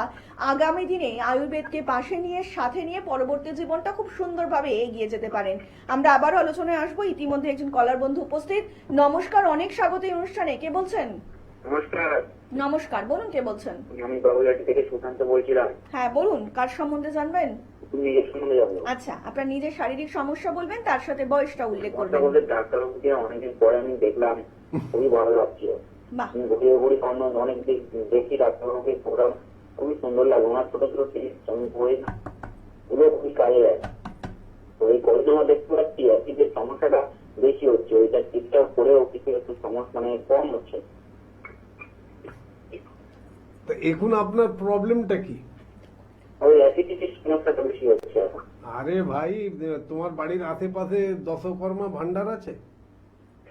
আগামী দিনে আয়ুর্বেদকে পাশে নিয়ে সাথে নিয়ে পরবর্তী জীবনটা খুব সুন্দরভাবে এগিয়ে যেতে পারেন। আমরা আবারও আলোচনায় আসবো। ইতিমধ্যে একজন কলার বন্ধু উপস্থিত। নমস্কার, অনেক স্বাগত এই অনুষ্ঠানে। কে বলছেন?
নমস্কার,
নমস্কার, বলুন কে বলছেন?
আমি বাবুঘাটি থেকে সুশান্ত বলছিলাম।
হ্যাঁ বলুন, কার সম্বন্ধে জানবেন?
তুমি নিজের সম্বন্ধে জানবো।
আচ্ছা, আপনার নিজের শারীরিক সমস্যা বলবেন, তার সাথে বয়সটা উল্লেখ করবেন।
বলতে ডাক্তারবাবুকে অনেকদিন পরে আমি দেখলাম, খুবই ভালো লাগছে।
বাহ,
আমি ঘুরিয়ে ঘুরি অনেক দেখি ডাক্তারবাবুকে প্রোগ্রাম, খুবই সুন্দর লাগে। ওনার ছোট ছোট টিপস আমি বই গুলো খুবই কাজে দেয়। তো এই কয়েকদিন দেখতে পাচ্ছি আর কি যে সমস্যাটা বেশি হচ্ছে, ওইটা ঠিকঠাক করেও কিছু একটু সমস্যা মানে কম হচ্ছে।
তো এখন আপনার প্রবলেমটা কি?
ওই অ্যাসিডিটির সমস্যাটা বেশি হচ্ছে এখন।
আরে ভাই, তোমার বাড়ির আশেপাশে দশকর্মা ভান্ডার আছে,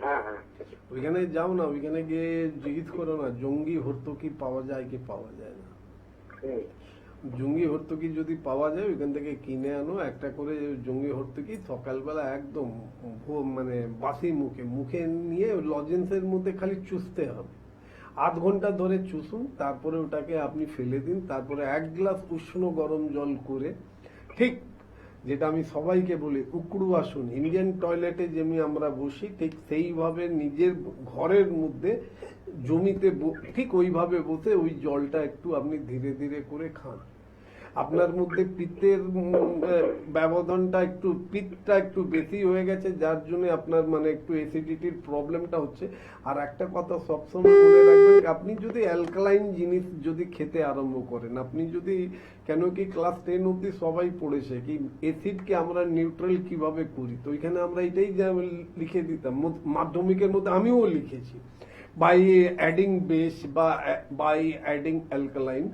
হ্যাঁ হ্যাঁ,
ওইখানে যাও না, ওইখানে গিয়ে জিজ্ঞেস করো না জঙ্গি হর্তুকি পাওয়া যায় কি পাওয়া যায় না।
হুম।
জঙ্গি হর্তুকি যদি পাওয়া যায় ওইখান থেকে কিনে আনো একটা করে। জঙ্গি হর্তুকি সকালবেলা একদম মানে বাসি মুখে মুখে নিয়ে লজেন্সের মধ্যে খালি চুষতে হবে। আধ ঘন্টা ধরে চুষুন, তারপরে ওটাকে আপনি ফেলে দিন। তারপরে 1 গ্লাস উষ্ণ গরম জল করে, ঠিক যেটা আমি সবাইকে বলি উকড়ু আসুন, ইন্ডিয়ান টয়লেটে যেমনি আমরা বসি ঠিক সেইভাবে নিজের ঘরের মধ্যে জমিতে ঠিক ওইভাবে বসে ওই জলটা একটু আপনি ধীরে ধীরে করে খান। আপনার মধ্যে পিত্তের ব্যবধানটা একটু, পিত্তটা একটু বেশি হয়ে গেছে, যার জন্য আপনার মানে একটু অ্যাসিডিটির প্রবলেমটা হচ্ছে। আর একটা কথা সবসময় মনে রাখবেন, আপনি যদি অ্যালকালাইন জিনিস যদি খেতে আরম্ভ করেন, আপনি যদি, কেন কি ক্লাস 10 অব্দি সবাই পড়েছে কি অ্যাসিডকে আমরা নিউট্রাল কিভাবে করি, তো ওইখানে আমরা এটাই লিখে দিতাম, মাধ্যমিকের মধ্যে আমিও লিখেছি, বাই অ্যাডিং বেস বা বাই অ্যাডিং অ্যালকালাইন।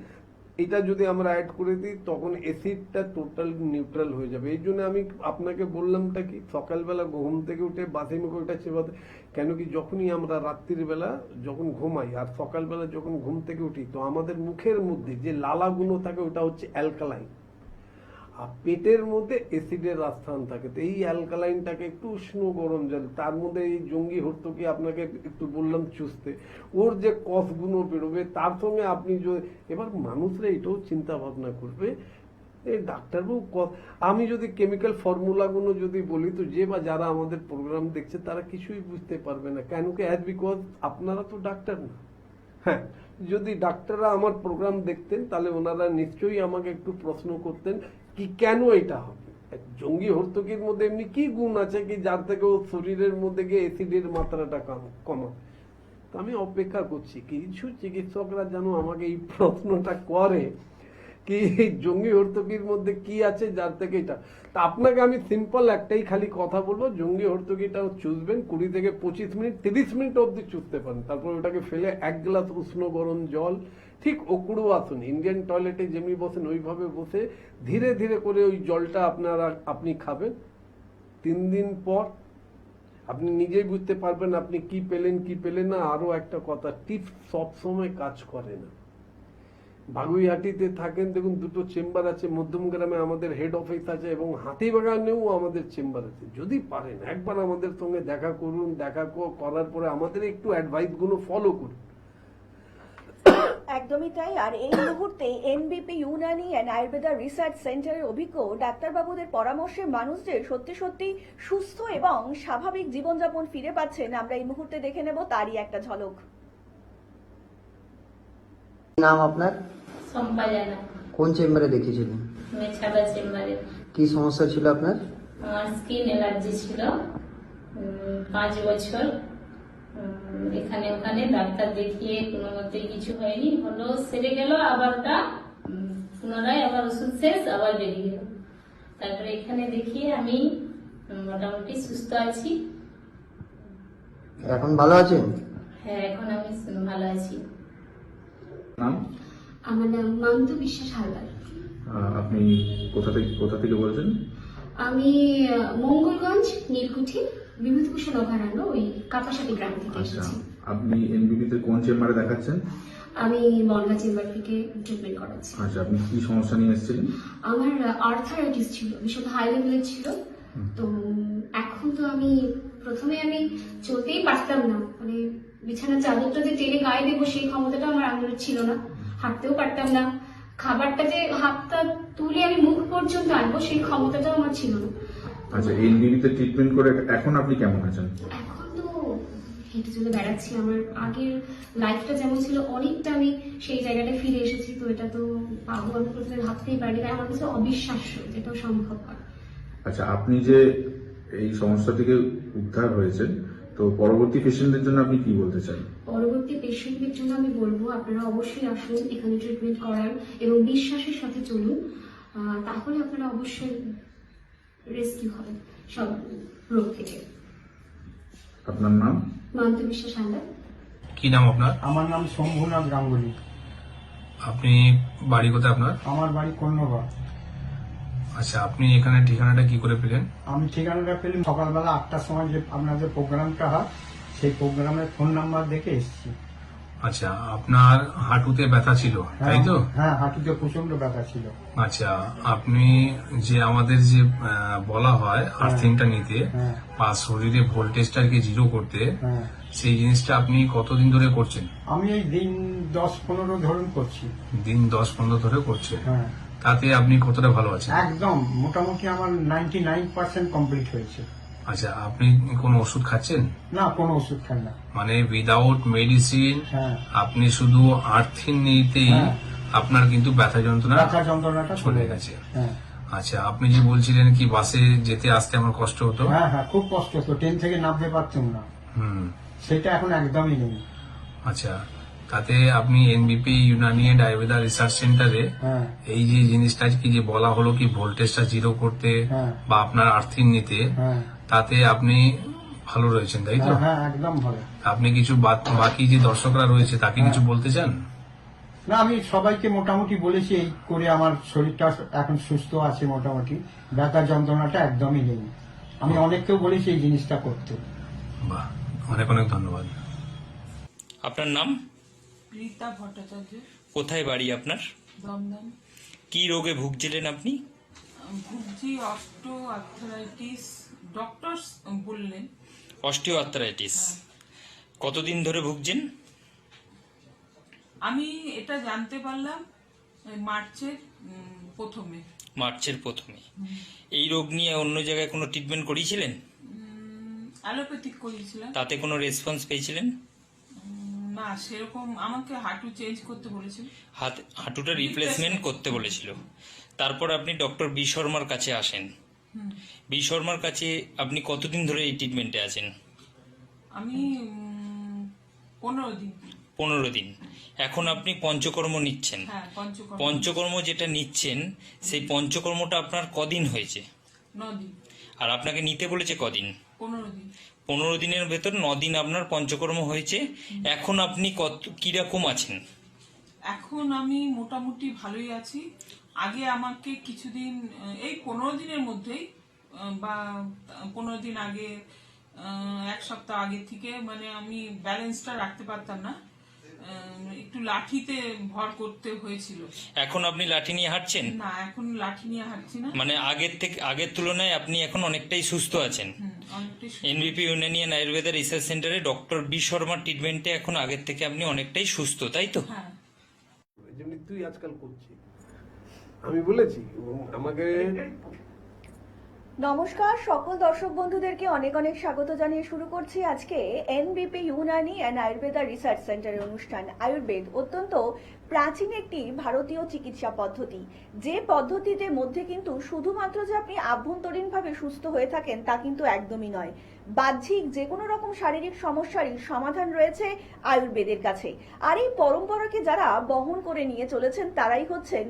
এটা যদি আমরা অ্যাড করে দিই তখন অ্যাসিডটা টোটাল নিউট্রাল হয়ে যাবে। এই জন্য আমি আপনাকে বললামটা কি, সকালবেলা ঘুম থেকে উঠে বাসি মুখে ওইটা চেবাতে। কেন কি যখনই আমরা রাত্রির বেলা যখন ঘুমাই আর সকালবেলা যখন ঘুম থেকে উঠি, তো আমাদের মুখের মধ্যে যে লালাগুলো থাকে ওটা হচ্ছে অ্যালকালাইন, আর পেটের মধ্যে অ্যাসিডের আস্থান থাকে। তো এই অ্যালকালাইনটাকে একটু উষ্ণ গরম জল, তার মধ্যে এই জঙ্গি হর্তুকি আপনাকে একটু বললাম চুষতে, ওর যে কফগুলো বেরোবে তার সঙ্গে আপনি এবার মানুষরা এটাও চিন্তা ভাবনা করবে, এই ডাক্তারবাবু আমি যদি কেমিক্যাল ফর্মুলাগুলো যদি বলি তো যে বা যারা আমাদের প্রোগ্রাম দেখছে তারা কিছুই বুঝতে পারবে না। কেন কি অ্যাজ বিকজ আপনারা তো ডাক্তার না। হ্যাঁ, যদি ডাক্তাররা আমার প্রোগ্রাম দেখতেন তাহলে ওনারা নিশ্চয়ই আমাকে একটু প্রশ্ন করতেন কি কেন এটা হবে। জঙ্গি হর্তুকির মধ্যে এমনি কি গুণ আছে কি যার থেকে ও শরীরের মধ্যে গিয়ে অ্যাসিডের মাত্রাটা কমায়। তো আমি অপেক্ষা করছি কিছু চিকিৎসকরা যেন আমাকে এই প্রশ্নটা করে কি জঙ্গি হর্তুকির মধ্যে কি আছে যার থেকে এটা। তা আপনাকে আমি সিম্পল একটাই খালি কথা বলবো, জঙ্গি হর্তুকিটা চুষবেন 20 থেকে 25 মিনিট, 30 মিনিট অব্দি চুষতে পারেন। তারপর ওটাকে ফেলে 1 গ্লাস উষ্ণ গরম জল, ঠিক ওকুড়ো আসুন, ইন্ডিয়ান টয়লেটে যেমনি বসেন ওইভাবে বসে ধীরে ধীরে করে ওই জলটা আপনি খাবেন। 3 দিন পর আপনি নিজেই বুঝতে পারবেন আপনি কি পেলেন কি পেলেন না। আরো একটা কথা, টিপস সবসময় কাজ করে না। বাগুইহাটিতে থাকেন, দেখুন 2টো চেম্বার আছে, মধ্যমগ্রামে আমাদের হেড অফিস আছে এবং হাতিবাগানেও আমাদের চেম্বার আছে। যদি পারেন একবার আমাদের সঙ্গে দেখা করুন, দেখা করার পরে আমাদের একটু অ্যাডভাইস গুলো ফলো করুন।
একদমই তাই। আর এই মুহূর্তে এনবিপি ইউনানি অ্যান্ড আয়ুর্বেদা রিসার্চ সেন্টারের অভিজ্ঞ ডাক্তারবাবুদের পরামর্শে মানুষদের সত্যি সত্যি সুস্থ এবং স্বাভাবিক জীবনযাপন ফিরে পাচ্ছেন। আমরা এই মুহূর্তে দেখে নেব তারই একটা ঝলক।
নাম আপনার?
সম্পা জানা।
কোন চেম্বারে দেখিয়েছিলেন?
মেছাদা চেম্বারে।
কি সমস্যা ছিল আপনার?
আমার স্কিন অ্যালার্জি ছিল 5 বছর, এখানে ওখানে ডাক্তার দেখিয়ে কোনো মতে কিছু হয়নি, হলো সেরে গেল, আবার ওটা পুনরায় আবার ওষুধ শেষ, আবার বেরিয়ে গেল। তারপরে এখানে দেখিয়ে আমি মোটামুটি সুস্থ আছি।
এখন ভালো আছেন?
হ্যাঁ, এখন আমি ভালো আছি।
নাম?
আমার নাম মান্তু বিশ্বাস হালদার।
আপনি কোথা থেকে বলছেন?
আমি মঙ্গলগঞ্জ নীলকুঠি বিভূতিভূষণ অভয়ারণ্য ওই কাপাসাটি গ্রাম থেকে
আচ্ছা,
এসেছি।
আপনি এনবিবি তে কোন চেম্বারে দেখাচ্ছেন?
আমি বনগা চেম্বার থেকে ট্রিটমেন্ট করাচ্ছি।
আচ্ছা, আপনি কি সমস্যা নিয়ে এসেছিলেন?
আমার আর্থারাইটিস ছিল, ভীষণ হাই লেভেলের ছিল। তো এখন তো আমি প্রথমে চলতেই পারতাম না, মানে বিছানার চাদরটা যে টেনে গায়ে দেবো সেই ক্ষমতাটা আমার আঙুলের ছিল না, হাঁটতেও পারতাম না, খাবারটা যে হাতটা তুলে আমি মুখ পর্যন্ত আনবো সেই ক্ষমতাটাও আমার ছিল না।
আচ্ছা, এনবিবি তে ট্রিটমেন্ট করে এখন আপনি কেমন আছেন?
এখন তো হেঁটে চলে বেড়াচ্ছি, আমার আগের লাইফটা যেমন ছিল অনেকটা আমি সেই জায়গাটায় ফিরে এসেছি। তো এটা তো পাবো আমি প্রথমে ভাবতেই পারিনি, তাই আমার কাছে অবিশ্বাস্য যেটাও সম্ভব হয়।
আচ্ছা, আপনি যে এই সমস্যা থেকে উদ্ধার হয়েছেন, তো পরবর্তী পেশেন্টদের জন্য আপনি কি বলতে চান?
পরবর্তী পেশেন্টদের জন্য আমি বলবো আপনারা অবশ্যই আসুন, এখানে ট্রিটমেন্ট করান এবং বিশ্বাসের সাথে চলুন, তাহলে আপনারা অবশ্যই রেস্কিউ হবেন সব রোগ থেকে।
আপনার নাম?
মান্তু বিশ্বাস হালদার।
কি নাম আপনার?
আমার নাম শম্ভুনাথ গাঙ্গুলি।
আপনি বাড়ি কোথায় আপনার?
আমার বাড়ি কন্যগড়।
আচ্ছা, আপনি এখানে ঠিকানাটা কি করে পেলেন?
আমি ঠিকানাটা পেলাম সকালবেলা 8টার সময়, যে আপনাদের প্রোগ্রামটা হয় সেই প্রোগ্রামের ফোন নাম্বার দেখে এসেছি।
আচ্ছা, আপনার হাঁটুতে ব্যথা ছিল, তাই তো?
হ্যাঁ, হাঁটুতে প্রচন্ড ব্যথা ছিল।
আচ্ছা, আপনি যে আমাদের যে বলা হয় আর্থিংটা নিতে
হ্যাঁ।
বা শরীরে ভোল্টেজটাকে জিরো করতে,
হ্যাঁ,
সেই জিনিসটা আপনি কতদিন ধরে করছেন?
আমি এই দিন 10-15 ধরুন করছি।
দিন 10-15 ধরে করছেন।
হ্যাঁ,
তাতে আপনি কতটা ভালো আছেন?
একদম মোটামুটি আমার 99% কমপ্লিট হয়েছে।
আচ্ছা, আপনি কোনো ওষুধ খাচ্ছেন?
না, কোনো ওষুধ খাই না।
মানে উইদাউট মেডিসিন
হ্যাঁ,
আপনি শুধু আর্থিং নিতেই
হ্যাঁ।
আপনার কিন্তু ব্যথা যন্ত্রণা
ব্যথা যন্ত্রণাটা
চলে গেছে।
হ্যাঁ,
আচ্ছা, আপনি যে বলছিলেন কি বাসে যেতে আসতে আমার কষ্ট হতো?
হ্যাঁ, হ্যাঁ, খুব কষ্ট হতো, ট্রেন থেকে নামতে পারতাম না,
হুম।
সেটা এখন একদমই নেই।
আচ্ছা, তাতে আপনি NBP Unani and Ayurveda research সেন্টারে
হ্যাঁ,
এই যে জিনিসটা কি যে বলা হলো কি ভোল্টেজটা জিরো করতে
হ্যাঁ।
বা আপনার আর্থিং নিতে,
হ্যাঁ,
তাতে আপনি ভালো রয়েছেন, তাই তো?
হ্যাঁ, হ্যাঁ, একদম ভালো।
আপনি কিছু বাকি যে দর্শকরা রয়েছে তাকে কিছু বলতে চান?
না, আমি সবাইকে মোটামুটি বলেছি এই করে আমার শরীরটা এখন সুস্থ আছে, মোটামুটি ব্যথা যন্ত্রণাটা একদমই নেই। আমি অনেককেও বলেছি এই জিনিসটা করতে।
বাহ, অনেক অনেক ধন্যবাদ।
আপনার নাম?
রীতা ভট্টাচার্য।
কোথায় বাড়ি আপনার?
দমদম।
কি রোগে ভুগছিলেন আপনি?
ভুগছি অস্টো আর্থারাইটিস, ডক্টর বললেন।
Osteo arthritis. কতদিন ধরে ভুগছেন?
আমি এটা জানতে পারলাম মার্চের প্রথমে।
মার্চের প্রথমে। এই রোগ নিয়ে অন্য জায়গায় কোনো ট্রিটমেন্ট করিয়েছিলেন?
অ্যালোপ্যাথিক করেছিলাম।
তাতে কোনো রেসপন্স পেয়েছিলেন?
না, সেরকম আমাকে হাঁটু চেঞ্জ করতে বলেছিল,
হাঁটুটা রিপ্লেসমেন্ট করতে বলেছিল। তারপর আপনি ডক্টর বি শর্মার কাছে আসেন। বি শর্মার কাছে আপনি কতদিন ধরে এই ট্রিটমেন্টে আছেন?
আমি 15 দিন।
15 দিন। এখন আপনি পঞ্চকর্ম নিচ্ছেন।
হ্যাঁ, পঞ্চকর্ম।
পঞ্চকর্ম যেটা নিচ্ছেন সেই পঞ্চকর্মটা আপনার কদিন হয়েছে?
9 দিন।
আর আপনাকে নিতে বলেছে কদিন?
15 দিন।
15 দিনের ভেতর 9 দিন আপনার পঞ্চকর্ম হয়েছে। এখন আপনি কিরকম আছেন?
এখন আমি মোটামুটি ভালোই আছি। আগে আমাকে কিছুদিন, এই 15 দিনের মধ্যেই বা 15 দিন আগে, 1 সপ্তাহ আগে থেকে মানে আমি ব্যালেন্সটা রাখতে পারতাম না, একটু লাঠিতে ভর করতে হয়েছিল।
এখন আপনি লাঠি নিয়ে হাঁটছেন?
না, এখন লাঠি নিয়ে হাঁটছি না।
মানে আগের তুলনায় আপনি এখন অনেকটাই সুস্থ আছেন।
অনেকটাই
NBP Unani and Ayurveda research সেন্টারে ডক্টর বি শর্মার ট্রিটমেন্টে এখন আগের থেকে আপনি অনেকটাই সুস্থ, তাই তো?
হ্যাঁ।
যেমনি তুই আজকাল করছিস, আমি বলেছি আমাকে।
নমস্কার সকল দর্শক বন্ধুদেরকে অনেক অনেক স্বাগত জানিয়ে শুরু করছি আজকে এনবিপি ইউনানি অ্যান্ড আয়ুর্বেদা রিসার্চ সেন্টারের অনুষ্ঠান আয়ুর্বেদ। অত্যন্ত প্রাচীন একটি ভারতীয় চিকিৎসা পদ্ধতি, যে পদ্ধতিতে মধ্যে কিন্তু শুধুমাত্র যে আপনি আভ্যন্তরীণভাবে সুস্থ হয়ে থাকেন তা কিন্তু একদমই নয়। বাহ্যিক যে কোনো রকম শারীরিক সমস্যারই সমাধান রয়েছে আয়ুর্বেদের কাছে। আর এই পরম্পরাকে যারা বহন করে নিয়ে চলেছেন তারাই হচ্ছেন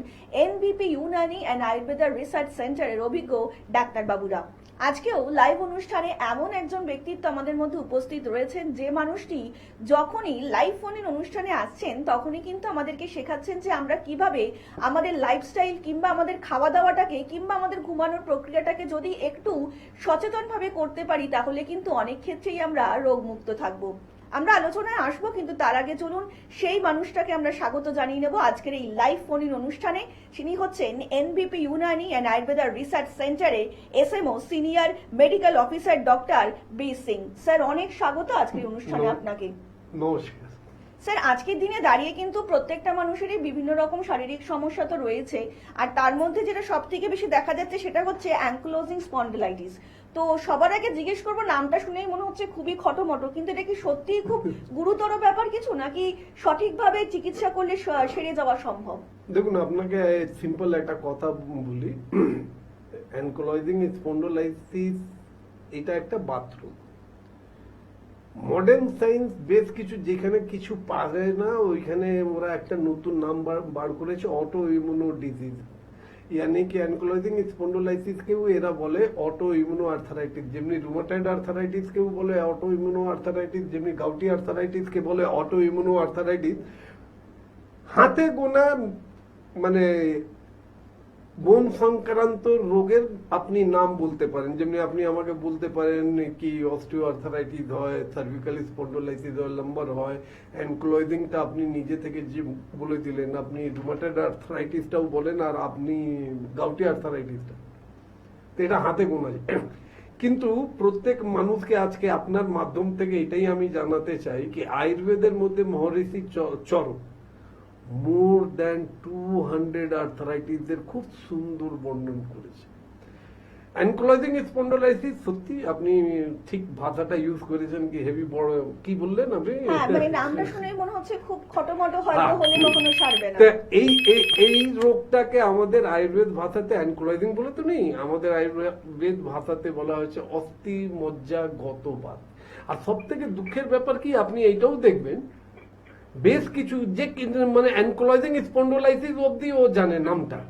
NBP Unani and Ayurveda research সেন্টারের অভিজ্ঞ ডাক্তারবাবুরা। আজকেও লাইভ অনুষ্ঠানে এমন একজন ব্যক্তিত্ব আমাদের মধ্যে উপস্থিত রয়েছেন, যে মানুষটি যখনই লাইভ ফোনের অনুষ্ঠানে আসছেন তখনই কিন্তু আমাদেরকে শেখাচ্ছেন যে আমরা কিভাবে আমাদের লাইফস্টাইল কিংবা আমাদের খাওয়া দাওয়াটাকে কিংবা আমাদের ঘুমানোর প্রক্রিয়াটাকে যদি একটু সচেতনভাবে করতে পারি তাহলে কিন্তু অনেক ক্ষেত্রেই আমরা রোগমুক্ত থাকবো। আমরা আলোচনায় আসবো, কিন্তু তার আগে চলুন সেই মানুষটাকে আমরা স্বাগত জানিয়ে নেব আজকের এই লাইভ ফোন ইন অনুষ্ঠানে। তিনি হচ্ছেন NBP Unani and Ayurveda research সেন্টারে SMO senior medical officer doctor B Singh. Sir, অনেক স্বাগত আজকের অনুষ্ঠানে আপনাকে।
নমস্কার।
স্যার, আজকের দিনে দাঁড়িয়ে কিন্তু প্রত্যেকটা মানুষেরই বিভিন্ন রকম শারীরিক সমস্যা তো রয়েছে, আর তার মধ্যে যেটা সব থেকে বেশি দেখা যাচ্ছে সেটা হচ্ছে অ্যাঙ্কোলোজিং স্পন্ডিলাইটিস। তো সবার আগে জিজ্ঞেস করবো, নামটা শুনেই মনে হচ্ছে খুবই খটোমটো, কিন্তু এটা কি সত্যিই খুব গুরুতর ব্যাপার কিছু, নাকি সঠিকভাবে চিকিৎসা করলে সেরে যাওয়া সম্ভব?
দেখুন, আপনাকে সিম্পল একটা কথা বলি, অ্যানকোলজিং স্পন্ডোলাইসিস এটা একটা বাথরুম। মডার্ন সায়েন্স বেশ কিছু যেখানে কিছু পারে না ওইখানে ওরা একটা নতুন নাম বার করেছে, অটো ইমিউনো ডিজিজ। यानी कि एनकोलॉजिंग स्पॉन्डिलाइटिस केও এরা বলে অটো ইমিউনো আর্থারাইটিস, যেমনি রুমাটয়েড আর্থারাইটিস কেও বলে অটো ইমিউনো আর্থারাইটিস, যেমনি গাউটি আর্থারাইটিস কে বলে অটো ইমিউনো আর্থারাইটিস। হাতে গোনা মানে বোন সংক্রান্ত রোগের আপনি নাম বলতে পারেন, যেমনি আপনি আমাকে বলতে পারেন কি অস্টিও আর্থারাইটিস হয়, সার্ভিক্যাল স্পন্ডিলাইটিস হয়, লাম্বার হয়। অ্যানকোলজিংটা আপনি নিজে থেকে যে বলে দিলেন, আপনি রুমাটয়েড আর্থারাইটিসটাও বলেন আর আপনি গাউটি আর্থারাইটিসটা, তো এটা হাতে গোনা যায়। কিন্তু প্রত্যেক মানুষকে আজকে আপনার মাধ্যম থেকে এটাই আমি জানাতে চাই কি আয়ুর্বেদের মধ্যে মহর্ষি চরক মোর দ্যান 200 আর্থারাইটিস এর খুব সুন্দর বর্ণন করেছে। অ্যানকোলজিং স্পন্ডিলাইটিস সত্যি আপনি ঠিক ভাষাটা ইউজ করেছেন কি হেভি বড় কি বললেন আপনি,
হ্যাঁ মানে নামটা শুনেই মনে হচ্ছে খুব খটোমটো হয়তো হলে কখনো সারবে না।
এই রোগটাকে আমাদের আয়ুর্বেদ ভাষাতে অ্যানকোলজিং বলে তো নেই, আমাদের আয়ুর্বেদ ভাষাতে বলা হয়েছে অস্থি মজ্জা গতবাত। আর সব থেকে দুঃখের ব্যাপার কি আপনি এইটাও দেখবেন বেশ কিছু যে মানে অ্যানকোলজিং স্পন্ডিলাইটিস অবধি ও জানে নামটা,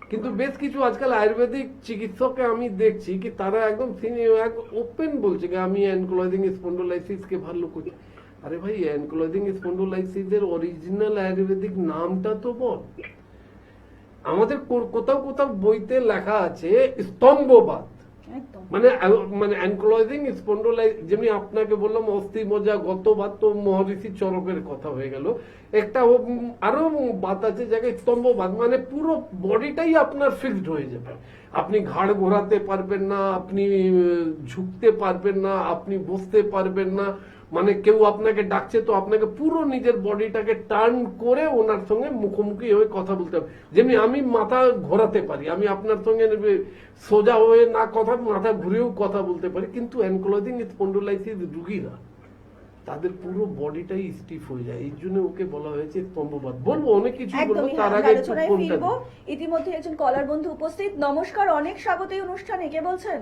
কিন্তু বেশ কিছু আজকাল আয়ুর্বেদিক চিকিৎসককে আমি দেখছি কি তারা একদম ওপেন বলছে কি আমি অ্যানকোলজিং স্পন্ডিলাইটিস কে ভালো করছি। আরে ভাই, অ্যানকোলজিং স্পন্ডিলাইটিস এর অরিজিনাল আয়ুর্বেদিক নামটা তো বল। আমাদের কোথাও কোথাও বইতে লেখা আছে স্তম্ভবাত, মানে অ্যানকোলজিং স্পন্ডিলাইটিস, যেমনি আপনাকে বললাম অস্থি মজ্জা গতবাত, তো মহর্ষি চরকের কথা হয়ে গেল। একটা আরো বাত আছে যাকে স্তম্ভবাত, মানে পুরো বডিটাই আপনার ফিক্সড হয়ে যাবে, আপনি ঘাড় ঘোরাতে পারবেন না, আপনি ঝুঁকতে পারবেন না, আপনি বসতে পারবেন না, মানে কেউ আপনাকে ডাকছে তো আপনাকে পুরো নিজের বডিটাকে টার্ন করে ওনার সঙ্গে মুখোমুখি হয়ে কথা বলতে হবে। যেমনি আমি মাথা ঘোরাতে পারি, আমি আপনার সঙ্গে সোজা হয়ে না কথা মাথা ঘুরেও কথা বলতে পারি, কিন্তু অ্যানকোলজিং স্পন্ডিলাইটিস রুগীরা তাদের পুরো বডিটাই স্টিফ হয়ে যায়, এই জন্য ওকে বলা হয়েছে স্তম্ভবাত। বলবো অনেক কিছু বলবো, তার আগে একটু ফোনটা দিই।
ইতিমধ্যে একজন কলার বন্ধু উপস্থিত। নমস্কার, অনেক স্বাগত এই অনুষ্ঠানে। কে বলছেন?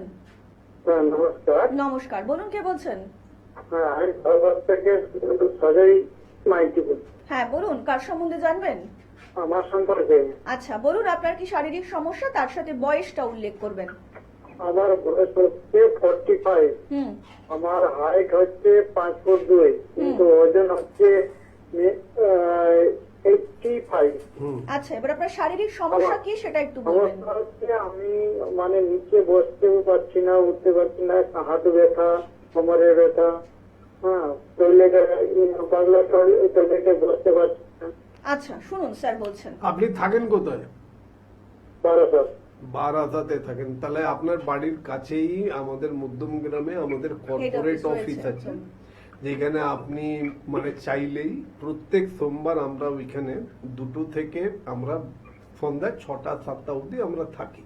নমস্কার।
নমস্কার, বলুন কে বলছেন? হ্যাঁ বলুন, কার সম্বন্ধে জানবেন?
আমার সম্পর্কে।
আচ্ছা বলুন, আপনার কি শারীরিক সমস্যা, তার সাথে বয়সটা উল্লেখ করবেন।
আমার বয়স হচ্ছে 45, আমার হাইট হচ্ছে 5 ফুট 2, কিন্তু ওজন হচ্ছে 85।
আচ্ছা, এবার আপনার শারীরিক সমস্যা কি সেটা একটু বলবেন।
সমস্যা হচ্ছে আমি মানে নিচে বসতেও পারছি না, উঠতে পারছি না, হাঁটু ব্যথা, কোমরে ব্যথা, হ্যাঁ টয়লেটে বসতে পারছি না।
আচ্ছা শুনুন স্যার বলছেন।
আপনি থাকেন কোথায়? বারাসাতে থাকেন, তাহলে আপনার বাড়ির কাছেই আমাদের মধ্যম গ্রামে আমাদের কর্পোরেট অফিস আছে, যেখানে আপনি মানে চাইলেই প্রত্যেক সোমবার আমরা ওইখানে 2টো থেকে আমরা সন্ধ্যা 6টা-7টা অবধি আমরা থাকি।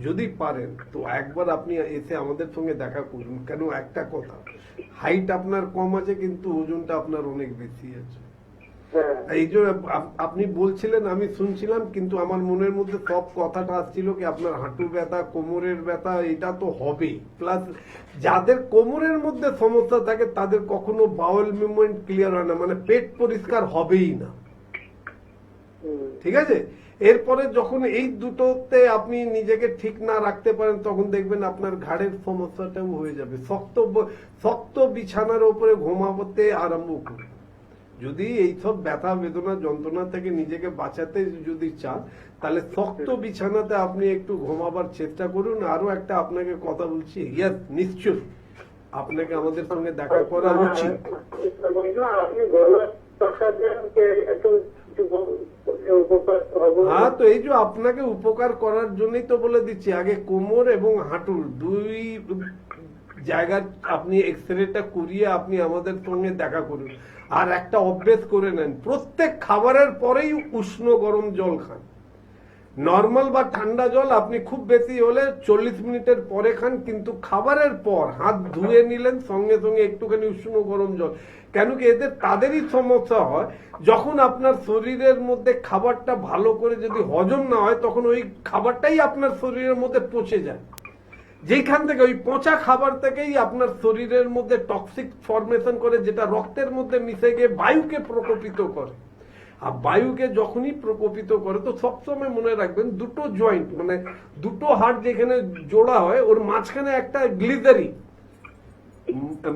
যদি পারেন তো একবার আপনি এসে আমাদের সঙ্গে দেখা করুন। কেন একটা কথা, হাইট আপনার কম আছে কিন্তু ওজনটা আপনার অনেক বেশি আছে।
হ্যাঁ
এই যে আপনি বলছিলেন আমি শুনছিলাম, কিন্তু আমার মনের মধ্যে সব কথাটা আসছিল কি আপনার হাঁটু ব্যথা, কোমরের ব্যথা, এটা তো হবেই। প্লাস যাদের কোমরের মধ্যে সমস্যা থাকে তাদের কখনো বাউল মুভমেন্ট ক্লিয়ার হয় না, মানে পেট পরিষ্কার হবেই না। ঠিক আছে, এরপরে যখন এই দুটোতে আপনি নিজেকে ঠিক না রাখতে পারেন তখন দেখবেন আপনার ঘাড়ের সমস্যাটাও হয়ে যাবে। শক্ত বিছানার উপরে ঘুমাতে আরম্ভ করুন। যদি এইসব ব্যথা বেদনা যন্ত্রণা থেকে নিজেকে বাঁচাতে যদি চান তাহলে শক্ত বিছানাতে আপনি একটু ঘুমাবার চেষ্টা করুন। আরো একটা আপনাকে কথা বলছি, ইয়েস নিশ্চয় আপনাকে আমাদের সঙ্গে দেখা করা উচিত।
আপনি ঘরোয়া চিকিৎসা দিয়ে একটু
হ্যাঁ, তো এই যে আপনাকে উপকার করার জন্যই তো বলে দিচ্ছি, আগে কোমর এবং হাঁটুর দুই জায়গার আপনি এক্সরেটা করিয়ে আপনি আমাদের সঙ্গে দেখা করুন। আর একটা অভ্যেস করে নেন, প্রত্যেক খাবারের পরেই উষ্ণ গরম জল খান। নর্মাল বা ঠান্ডা জল আপনি খুব বেশি হলে 40 মিনিটের পরে খান, কিন্তু খাবারের পর হাত ধুয়ে নিলেন সঙ্গে সঙ্গে একটুখানি উষ্ণ গরম জল। কেন কি এদের তাদেরই সমস্যা হয় যখন আপনার শরীরের মধ্যে খাবারটা ভালো করে যদি হজম না হয় তখন ওই খাবারটাই আপনার শরীরের মধ্যে পচে যায়। যেখান থেকে ওই পচা খাবার থেকেই আপনার শরীরের মধ্যে টক্সিক ফর্মেশন করে, যেটা রক্তের মধ্যে মিশে গিয়ে বায়ুকে প্রকোপিত করে। আর বায়ুকে যখনই প্রকোপিত করে তো সবসময় মনে রাখবেন দুটো জয়েন্ট মানে দুটো হাড় যেখানে জোড়া হয় ওর মাঝখানে একটা গ্লিজারি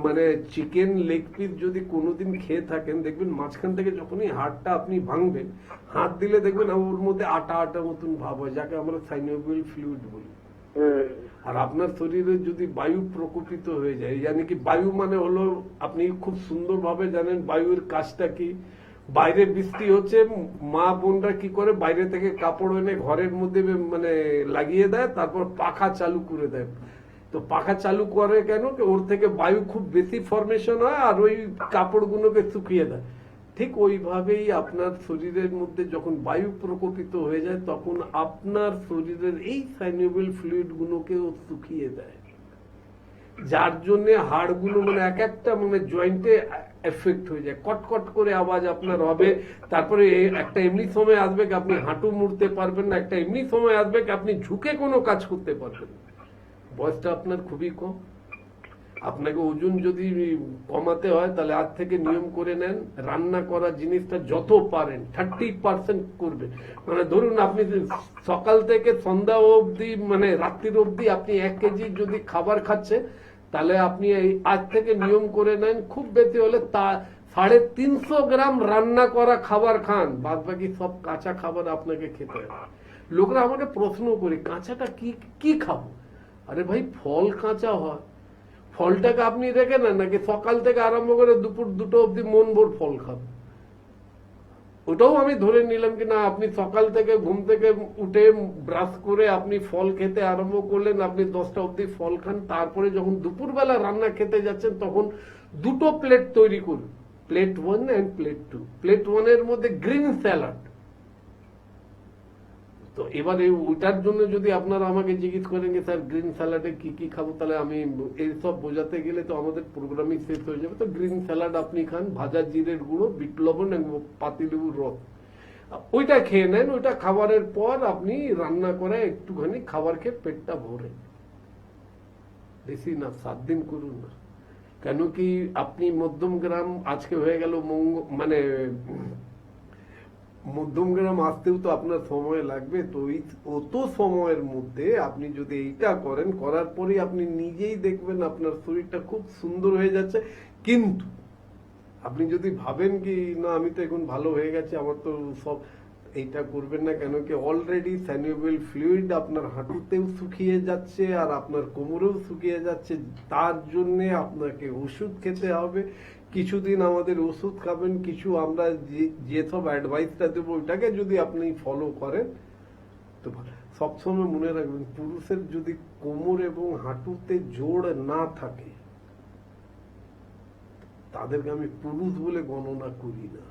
মানে চিকেন লেগ পিস যদি কোনোদিন খেয়ে থাকেন দেখবেন মাঝখান থেকে যখনই হাড়টা আপনি ভাঙবেন হাত দিলে দেখবেন ওর মধ্যে আটা আটা মতন ভাব হয়, যাকে আমরা সাইনোভিয়াল ফ্লুইড বলি। আর আপনার শরীরে যদি বায়ু প্রকোপিত হয়ে যায়, মানে কি বায়ু মানে হলো আপনি খুব সুন্দরভাবে জানেন বায়ুর কাজটা কি। বাইরে বৃষ্টি হচ্ছে, মা বোনরা কি করে বাইরে থেকে কাপড় এনে ঘরের মধ্যে মানে লাগিয়ে দেয়, তারপর পাখা চালু করে দেয়। তো পাখা চালু করে কেন? ওর থেকে বায়ু খুব বেশি ফরমেশন হয় আর ওই কাপড়গুলোকে শুকিয়ে দেয়। ঠিক ওইভাবেই আপনার শরীরের মধ্যে যখন বায়ু প্রকোপিত হয়ে যায় তখন আপনার শরীরের এই সাইনোভিয়াল ফ্লুইড গুলোকেও শুকিয়ে দেয়, যার জন্য হাড়গুলো মানে এক একটা মানে জয়েন্টে এফেক্ট হয়ে যায়, কটকট করে আওয়াজ আপনার হবে। তারপরে একটা এমনি সময় আসবে কি আপনি হাঁটু মুড়তে পারবেন না, একটা এমনি সময় আসবে কি আপনি ঝুঁকে কোনো কাজ করতে পারবেন না। বয়সটা আপনার খুবই কম, আপনাকে ওজন যদি কমাতে হয় তাহলে আজ থেকে নিয়ম করে নেন রান্না করা জিনিসটা যত পারেন 30% করবেন। মানে ধরুন আপনি সকাল থেকে সন্ধ্যা অবধি মানে রাত্রির অবধি আপনি 1 কেজি যদি খাবার খাচ্ছে তাহলে আপনি আজ থেকে নিয়ম করে নেন খুব বেশি হলে তা 350 গ্রাম রান্না করা খাবার খান, বাদ বাকি সব কাঁচা খাবার আপনাকে খেতে হবে। লোকরা আমাকে প্রশ্ন করে কাঁচাটা কি খাবো? আরে ভাই ফল কাঁচা হয়, ফলটাকে আপনি রেখে নেন নাকি সকাল থেকে আরম্ভ করে দুপুর 2টো অব্দি মন ভোর ফল খাবেন? ওটাও আমি ধরে নিলাম কি না আপনি সকাল থেকে ঘুম থেকে উঠে ব্রাশ করে আপনি ফল খেতে আরম্ভ করলেন, আপনি 10টা অব্দি ফল খান, তারপরে যখন দুপুরবেলা রান্না খেতে যাচ্ছেন তখন 2টো প্লেট তৈরি করুন, প্লেট 1 এন্ড প্লেট 2। প্লেট 1 এর মধ্যে গ্রিন স্যালাড। তো এবারে ওটার জন্য যদি আপনারা আমাকে জিজ্ঞেস করেন যে স্যার গ্রিন স্যালাডে কি কি খাবো, তাহলে আমি এইসব বোঝাতে গেলে তো আমাদের প্রোগ্রামই শেষ হয়ে যাবে। তো গ্রিন স্যালাড আপনি খান, ভাজা জিরের গুঁড়ো, বিট লবণ এবং পাতিলেবুর রস, ওইটা খেয়ে নেন। ওইটা খাবারের পর আপনি রান্না করে একটুখানি খাবার খেয়ে পেটটা ভরে, বেশি না 7 দিন করুন না। কেন কি আপনি মধ্যমগ্রাম আজকে হয়ে গেল মানে মধ্যমগ্রাম আসতেও তো আপনার সময় লাগবে। তো অত সময়ের মধ্যে আপনি যদি এইটা করেন, করার পরে আপনি নিজেই দেখবেন আপনার শরীরটা খুব সুন্দর হয়ে যাচ্ছে। কিন্তু আপনি যদি ভাবেন কি না আমি তো এখন ভালো হয়ে গেছে আমার তো সব, এইটা করবেন না। কেন কি অলরেডি সাইনোভিয়াল ফ্লুইড আপনার হাঁটুতেও শুকিয়ে যাচ্ছে আর আপনার কোমরেও শুকিয়ে যাচ্ছে, তার জন্য আপনাকে ওষুধ খেতে হবে। কিছুদিন আমাদের ওষুধ খাবেন, কিছু আমরা যেসব অ্যাডভাইসটা দেবো ওইটাকে যদি আপনি ফলো করেন তো সবসময় মনে রাখবেন পুরুষের যদি কোমর এবং হাঁটুতে জোড় না থাকে তাদেরকে আমি পুরুষ বলে গণনা করি না।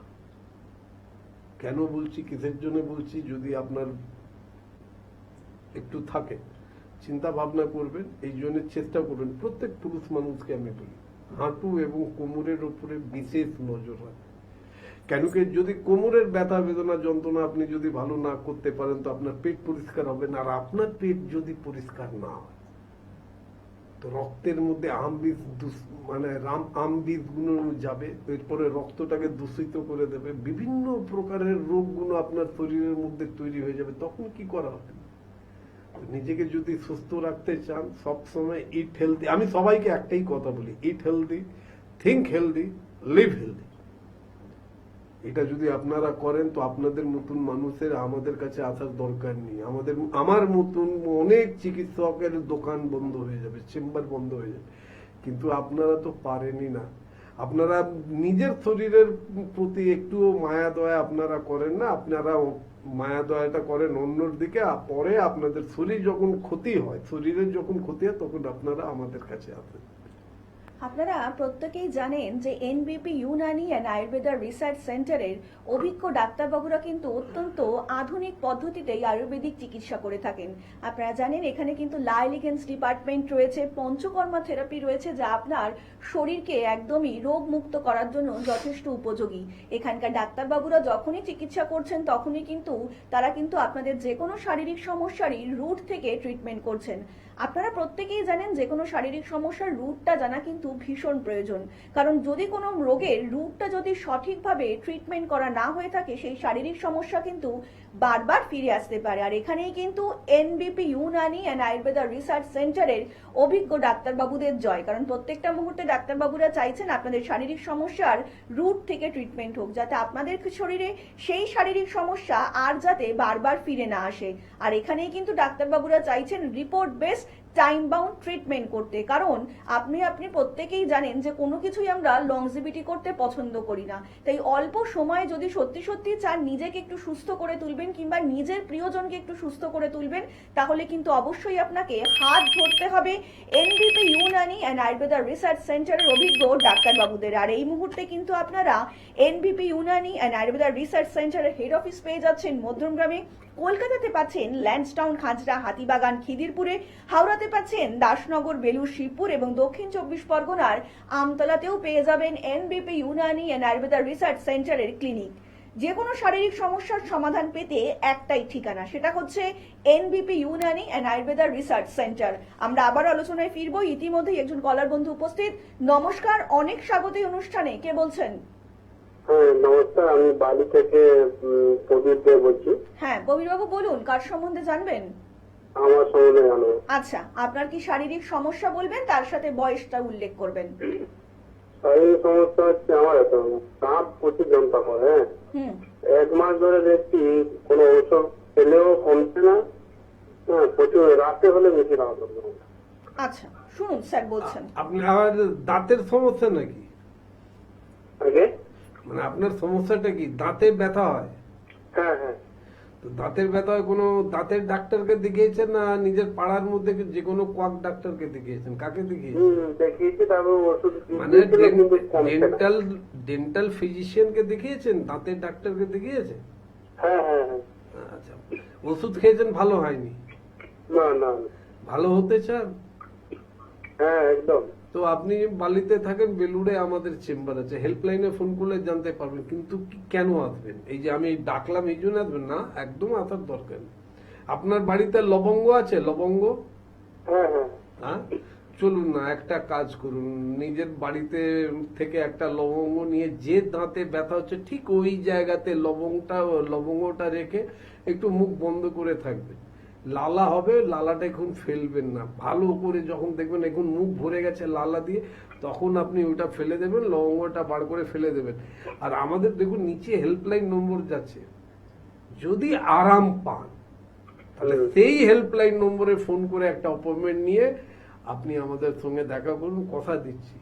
কেন বলছি, কিসের জন্য বলছি, যদি আপনার একটু থাকে চিন্তা ভাবনা করবেন, এই জন্য চেষ্টা করবেন প্রত্যেক পুরুষ মানুষকে আমি বলি হাঁটু এবং কোমরের উপরে বিশেষ নজর রাখবেন। কেন কি যদি কোমরের ব্যথা বেদনা যন্ত্রণা আপনি যদি ভালো না করতে পারেন তো আপনার পেট পরিষ্কার হবে না, আর আপনার পেট যদি পরিষ্কার না হয় তো রক্তের মধ্যে আমবীজ গুলো যাবে, এরপরে রক্তটাকে দূষিত করে দেবে, বিভিন্ন প্রকারের রোগগুলো আপনার শরীরের মধ্যে তৈরি হয়ে যাবে। তখন কি করা হবে? নিজেকে যদি সুস্থ রাখতে চান সবসময় ইট হেলদি। আমি সবাইকে একটাই কথা বলি, eat healthy, think healthy, live healthy. এটা যদি আপনারা করেন তো আপনাদের মতন মানুষের আমাদের কাছে আসার দরকার নেই। আমার মতন অনেক চিকিৎসকের দোকান বন্ধ হয়ে যাবে, চেম্বার বন্ধ হয়ে যাবে, কিন্তু আপনারা তো পারেনই না। আপনারা নিজের শরীরের প্রতি একটু মায়া দয়া আপনারা করেন না, আপনারা মায়া দয়াটা করেন অন্যর দিকে, পরে আপনাদের শরীর যখন ক্ষতি হয়, শরীরের যখন ক্ষতি হয় তখন আপনারা আমাদের কাছে আসেন।
আপনারা প্রত্যেকেই জানেন যে এনবিপি ইউনানি অ্যান্ড আয়ুর্বেদা রিসার্চ সেন্টারের অভিজ্ঞ ডাক্তারবাবুরা কিন্তু অত্যন্ত আধুনিক পদ্ধতিতেই আয়ুর্বেদিক চিকিৎসা করে থাকেন। আপনারা জানেন এখানে কিন্তু লাইলিগেন্স ডিপার্টমেন্ট রয়েছে, পঞ্চকর্মা থেরাপি রয়েছে, যা আপনার শরীরকে একদমই রোগ মুক্ত করার জন্য যথেষ্ট উপযোগী। এখানকার ডাক্তারবাবুরা যখনই চিকিৎসা করছেন তখনই কিন্তু তারা কিন্তু আপনাদের যে কোনো শারীরিক সমস্যারই রুট থেকে ট্রিটমেন্ট করছেন। আপনারা প্রত্যেকেই জানেন যে কোনো শারীরিক সমস্যার রুটটা জানা কিন্তু ভীষণ প্রয়োজন, কারণ যদি কোনো রোগের রুটটা যদি সঠিকভাবে ট্রিটমেন্ট করা না হয়ে থাকে সেই শারীরিক সমস্যা কিন্তু বারবার ফিরে আসতে পারে। আর এখানেই কিন্তু এনবিপি ইউনানি অ্যান্ড আয়ুর্বেদা রিসার্চ সেন্টারের অভিজ্ঞ ডাক্তারবাবুদের জয়, কারণ প্রত্যেকটা মুহূর্তে ডাক্তারবাবুরা চাইছেন আপনাদের শারীরিক সমস্যার রুট থেকে ট্রিটমেন্ট হোক, যাতে আপনাদের শরীরে সেই শারীরিক সমস্যা আর যাতে বারবার ফিরে না আসে। আর এখানেই কিন্তু ডাক্তারবাবুরা চাইছেন report base time bound treatment করতে, কারণ আপনি প্রত্যেকেই জানেন যে কোনো কিছুই আমরা লংজিভিটি করতে পছন্দ করি না। তাই অল্প সময়ে যদি সত্যি সত্যি চান নিজেকে একটু সুস্থ করে তুলবেন কিংবা নিজের প্রিয়জনকে একটু সুস্থ করে তুলবেন, তাহলে কিন্তু অবশ্যই আপনাকে হাত ধরতে হবে এনবিপি ইউনানি অ্যান্ড আয়ুর্বেদা রিসার্চ সেন্টারের অভিজ্ঞ ডাক্তারবাবুদের। আর এই মুহূর্তে কিন্তু আপনারা এনবিপি ইউনানি অ্যান্ড আয়ুর্বেদা রিসার্চ সেন্টারের হেড অফিস পেয়ে যাচ্ছেন মধ্যমগ্রামে, কলকাতাতে পাচ্ছেন ল্যান্ডসটাউন, খাজরা, হাতিবাগান, খিদিরপুরে, হাওড়াতে পাচ্ছেন দাসনগর, বেলুর, শিবপুর এবং দক্ষিণ 24 পরগনার আমতলাতেও পেয়ে যাবেন এনবিপি ইউনানি অ্যান্ড আয়ুর্বেদা রিসার্চ সেন্টারের ক্লিনিক। যে কোনো শারীরিক সমস্যার সমাধান পেতে একটাই ঠিকানা, সেটা হচ্ছে এনবিপি Unani and Ayurveda research centre. আমরা আবার আলোচনায় ফিরবো, ইতিমধ্যেই একজন কলার বন্ধু উপস্থিত। নমস্কার, অনেক স্বাগত এই অনুষ্ঠানে। কে বলছেন?
হ্যাঁ নমস্কার, আমি বালি থেকে প্রদীপ দে বলছি।
হ্যাঁ প্রবীর বাবু বলুন, কার সম্বন্ধে জানবেন?
আমার সম্বন্ধে জানো?
আচ্ছা, আপনার কি শারীরিক সমস্যা বলবেন, তার সাথে বয়সটা উল্লেখ করবেন।
শারীরিক সমস্যা হচ্ছে আমার এত কাঁপ প্রচুর যন্ত্রণা করে। হ্যাঁ 1 মাস ধরে দেখছি কোনো ওষুধ খেলেও কমছে না, হ্যাঁ প্রচুর রাতে হলে বেশি রাত হতো।
আচ্ছা শুনুন স্যার বলছেন।
আপনার দাঁতের সমস্যা নাকি?
আগে
মানে আপনার সমস্যাটা কি, দাঁতে ব্যথা হয়?
হ্যাঁ হ্যাঁ।
তো দাঁতের ব্যথা হয় কোনো দাঁতের ডাক্তারকে দেখিয়েছেন না নিজের পাড়ার মধ্যে যে কোনো কোয়াক ডাক্তারকে দেখিয়েছেন? কাকে দেখিয়েছেন?
দেখিয়েছি, তারপর ওষুধ
মানে ডেন্টাল ফিজিশিয়ানকে দেখিয়েছেন, দাঁতের ডাক্তারকে দেখিয়েছেন?
হ্যাঁ হ্যাঁ হ্যাঁ।
আচ্ছা, ওষুধ খেয়েছেন, ভালো হয়নি?
না না।
ভালো হতে চান?
হ্যাঁ একদম।
তো আপনি বালিতে থাকেন, বেলুড়ে আমাদের চেম্বার আছে, হেল্পলাইনে ফোন করলে জানতে পারবেন। কিন্তু কেন আসবেন? এই যে আমি ডাকলাম এই জন্য আসবেন না, একদম আসার দরকার নেই। আপনার বাড়িতে লবঙ্গ আছে? লবঙ্গ?
হ্যাঁ হ্যাঁ।
হ্যাঁ, চলুন না একটা কাজ করুন, নিজের বাড়িতে থেকে একটা লবঙ্গ নিয়ে যে দাঁতে ব্যথা হচ্ছে ঠিক ওই জায়গাতে লবঙ্গটা রেখে একটু মুখ বন্ধ করে থাকবেন। লালা হবে, লালাটা এখন ফেলবেন না, ভালো করে যখন দেখবেন এখন মুখ ভরে গেছে লালা দিয়ে, তখন আপনি ওইটা ফেলে দেবেন, লবঙ্গটা বার করে ফেলে দেবেন। আর আমাদের দেখুন নিচে হেল্পলাইন নম্বর যাচ্ছে, যদি আরাম পান তাহলে সেই হেল্পলাইন নম্বরে ফোন করে একটা অ্যাপয়েন্টমেন্ট নিয়ে আপনি আমাদের সঙ্গে দেখা করুন, কথা দিচ্ছি